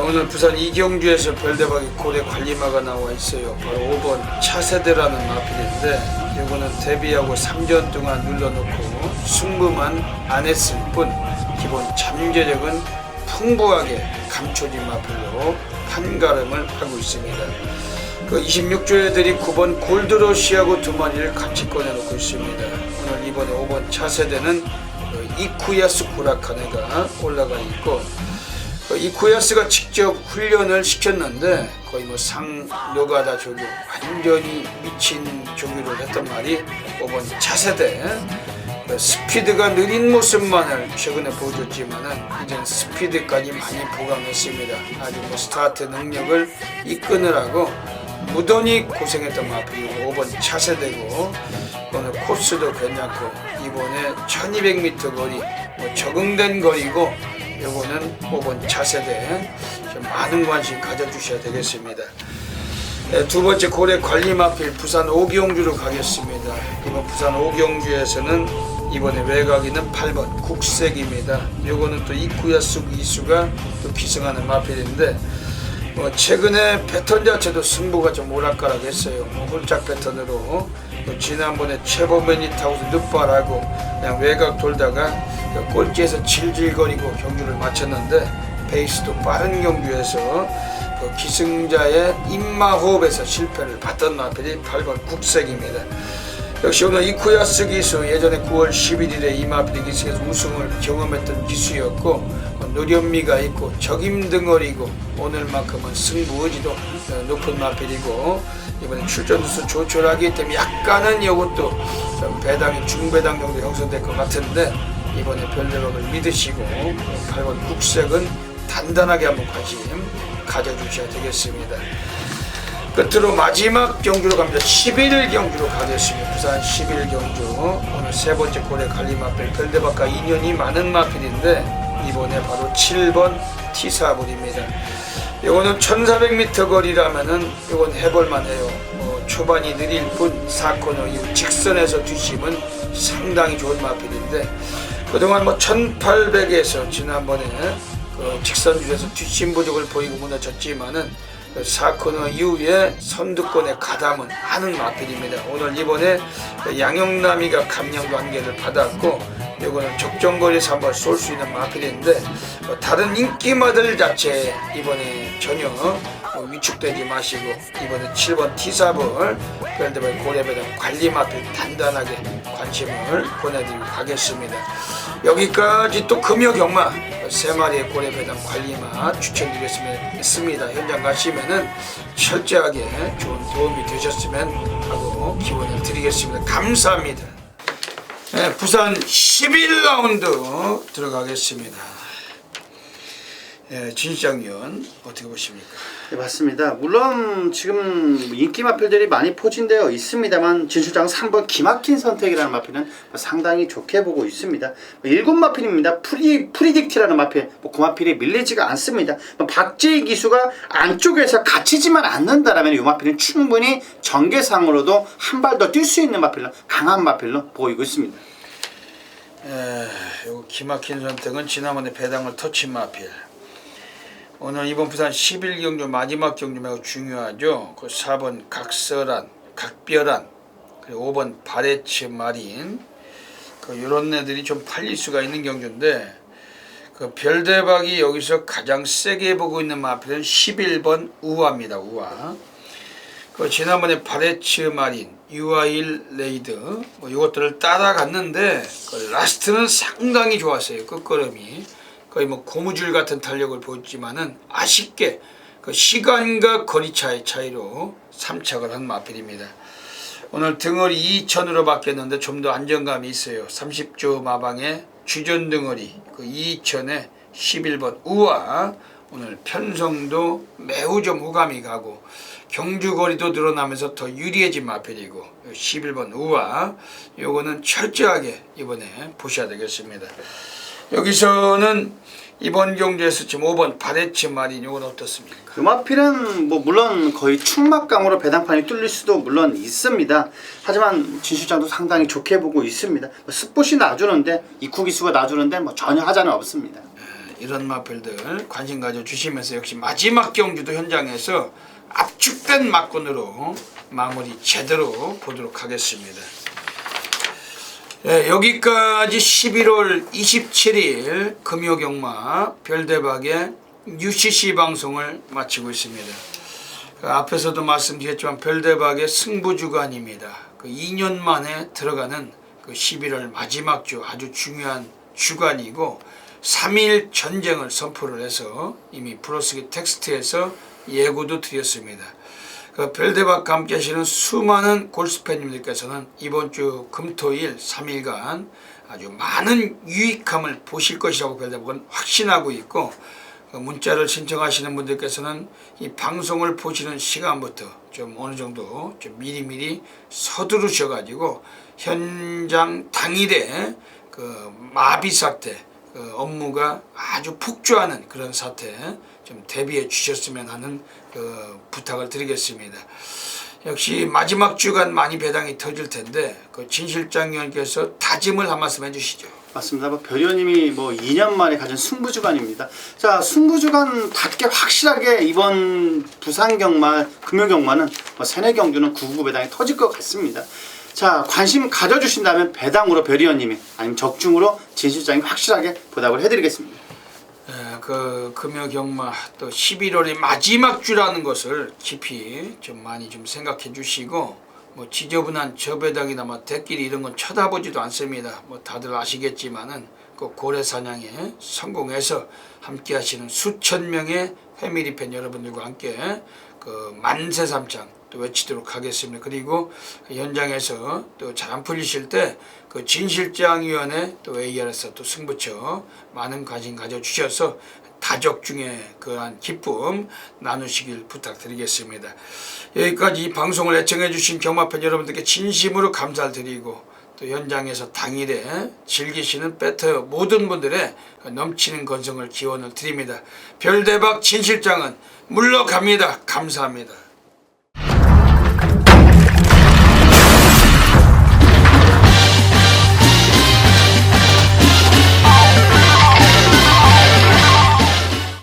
오늘 부산 이경주에서 별대박이 고래 관리마가 나와 있어요. 바로 5번 차세대라는 마필인데, 이거는 데뷔하고 3년 동안 눌러놓고 승부만 안 했을 뿐 기본 잠재력은 풍부하게 감춰진 마필로 판가름을 하고 있습니다. 그 26조 애들이 9번 골드러시하고 2마리를 같이 꺼내놓고 있습니다. 오늘 이번에 5번 차세대는 이쿠야스 구라카네가 올라가 있고, 이쿠야스가 직접 훈련을 시켰는데 거의 뭐 상노가다 조교, 완전히 미친 조교를 했던 말이 5번 차세대. 스피드가 느린 모습만을 최근에 보여줬지만은 이제는 스피드까지 많이 보강했습니다. 아주 스타트 능력을 이끄느라고 무던히 고생했던 마필이고 5번 차세대고 오늘 코스도 괜찮고 이번에 1200m 거리 적응된 거리고 요거는 5번 차세대 좀 많은 관심 가져주셔야 되겠습니다. 두 번째 고래 관리 마필 부산 오경주로 가겠습니다. 이번 부산 오경주에서는 이번에 외곽에는 8번 국색입니다. 요거는 또 이쿠야스 이수가 또 기승하는 마필인데 최근에 패턴 자체도 승부가 좀 오락가락했어요. 홀짝 패턴으로 지난번에 최범현이 타고서 늑발하고 그냥 외곽 돌다가 꼴찌에서 질질거리고 경주를 마쳤는데 페이스도 빠른 경주에서 기승자의 입마호흡에서 실패를 봤던 마필이 8번 국색입니다. 역시 오늘 이쿠야스 기수 예전에 9월 11일에 이 마필이 기수에서 우승을 경험했던 기수였고 노련미가 있고 적임등어리고 오늘만큼은 승부 의지도 높은 마필이고 이번에 출전 수수 조촐하기 때문에 약간은 이것도 좀 배당이 중배당 정도 형성될 것 같은데 이번에 별대박을 믿으시고 8번 국색은 단단하게 한번 관심 가져주셔야 되겠습니다. 끝으로 마지막 경주로 갑니다. 11일 경주로 가겠습니다. 부산 11일 경주 오늘 세 번째 고래 관리 마필 별대박과 인연이 많은 마필인데 이번에 바로 7번 T4불입니다. 이거는 1400m 거리라면은 이건 해볼만해요. 초반이 느릴 뿐 4코너 이후 직선에서 뒷심은 상당히 좋은 마필인데 그동안 1800에서 지난번에 직선 줄에서 뒷심 부족을 보이고 무너졌지만은 4코너 이후에 선두권에 가담은 하는 마필입니다. 오늘 이번에 양영남이가 감량도 한 개를 받았고 이거는 적정거리에서 한번 쏠 수 있는 마필인데 다른 인기마들 자체 이번에 전혀 위축되지 마시고 이번에 7번 T4불 별대박 고래배당 관리 마필 단단하게 관심을 보내드리고 가겠습니다. 여기까지 또 금요경마 3마리의 고래배당 관리마 추천드리겠습니다. 현장 가시면은 철저하게 좋은 도움이 되셨으면 하고 기원을 드리겠습니다. 감사합니다. 네, 부산 11라운드 들어가겠습니다. 네, 진시장위원 어떻게 보십니까? 네, 맞습니다. 물론 지금 인기 마필들이 많이 포진되어 있습니다만 진출장 3번 기막힌 선택이라는 마필은 상당히 좋게 보고 있습니다. 7마필입니다. 프리딕티라는 마필, 그 마필이 밀리지가 않습니다. 박재희 기수가 안쪽에서 갇히지만 않는다라면 이 마필은 충분히 전개상으로도 한 발 더 뛸 수 있는 마필로 강한 마필로 보이고 있습니다. 요 기막힌 선택은 지난번에 배당을 터친 마필. 오늘 이번 부산 11경주 마지막 경주 매우 중요하죠. 그 4번 각설한, 각별한, 그리고 5번 바레츠 마린 이런 애들이 좀 팔릴 수가 있는 경주인데 그 별대박이 여기서 가장 세게 보고 있는 마필은 11번 우아입니다. 우아. 그 지난번에 바레츠 마린, 유아일 레이드 이것들을 따라갔는데 그 라스트는 상당히 좋았어요. 끝걸음이. 거의 고무줄 같은 탄력을 보였지만은 아쉽게 그 시간과 거리 차이로 3착을 한 마필입니다. 오늘 등어리 2천으로 바뀌었는데 좀 더 안정감이 있어요. 30조 마방의 주전 등어리 그 2천에 11번 우아 오늘 편성도 매우 좀 호감이 가고 경주거리도 늘어나면서 더 유리해진 마필이고 11번 우아 요거는 철저하게 이번에 보셔야 되겠습니다. 여기서는 이번 경주에서 지금 5번 바레츠 마린 이건 어떻습니까? 그 마필은 물론 거의 충막감으로 배당판이 뚫릴 수도 물론 있습니다. 하지만 진실장도 상당히 좋게 보고 있습니다. 스폿이 놔주는데 이쿠기수가 놔주는데 전혀 하자는 없습니다. 이런 마필들 관심 가져주시면서 역시 마지막 경주도 현장에서 압축된 막군으로 마무리 제대로 보도록 하겠습니다. 네, 여기까지 11월 27일 금요경마 별대박의 UCC 방송을 마치고 있습니다. 앞에서도 말씀드렸지만 별대박의 승부주간입니다. 2년 만에 들어가는 11월 마지막 주 아주 중요한 주간이고 3일 전쟁을 선포를 해서 이미 브로스기 텍스트에서 예고도 드렸습니다. 별대박과 함께 하시는 수많은 골수팬님들께서는 이번 주 금토일 3일간 아주 많은 유익함을 보실 것이라고 별대복은 확신하고 있고, 문자를 신청하시는 분들께서는 이 방송을 보시는 시간부터 좀 어느 정도 좀 미리미리 서두르셔가지고 현장 당일에 그 마비 사태, 그 업무가 아주 폭주하는 그런 사태 좀 대비해 주셨으면 하는 그 부탁을 드리겠습니다. 역시 마지막 주간 많이 배당이 터질 텐데 그 진 실장 의원께서 다짐을 한 말씀 해주시죠. 맞습니다. 별 의원님이 2년 만에 가진 승부주간입니다. 자, 승부주간답게 확실하게 이번 부산 경마, 금요 경마는 세네 경주는 999 배당이 터질 것 같습니다. 자, 관심 가져주신다면 배당으로 별 의원님이 아니면 적중으로 진 실장이 확실하게 보답을 해드리겠습니다. 그 금요 경마 또 11월의 마지막 주라는 것을 깊이 좀 많이 좀 생각해 주시고, 뭐 지저분한 저배당이나 대끼리 이런 건 쳐다보지도 않습니다. 다들 아시겠지만은 그 고래 사냥에 성공해서 함께 하시는 수천 명의 패밀리 팬 여러분들과 함께 그 만세 삼창 또 외치도록 하겠습니다. 그리고 현장에서 또 잘 안 풀리실 때 그 진 실장 위원회 또 AR에서 또 승부처 많은 관심 가져주셔서 가족 중에 그러한 기쁨 나누시길 부탁드리겠습니다. 여기까지 이 방송을 애청해 주신 경마팬 여러분들께 진심으로 감사를 드리고, 또 현장에서 당일에 즐기시는 배터 모든 분들의 넘치는 건성을 기원을 드립니다. 별대박 진 실장은 물러갑니다. 감사합니다.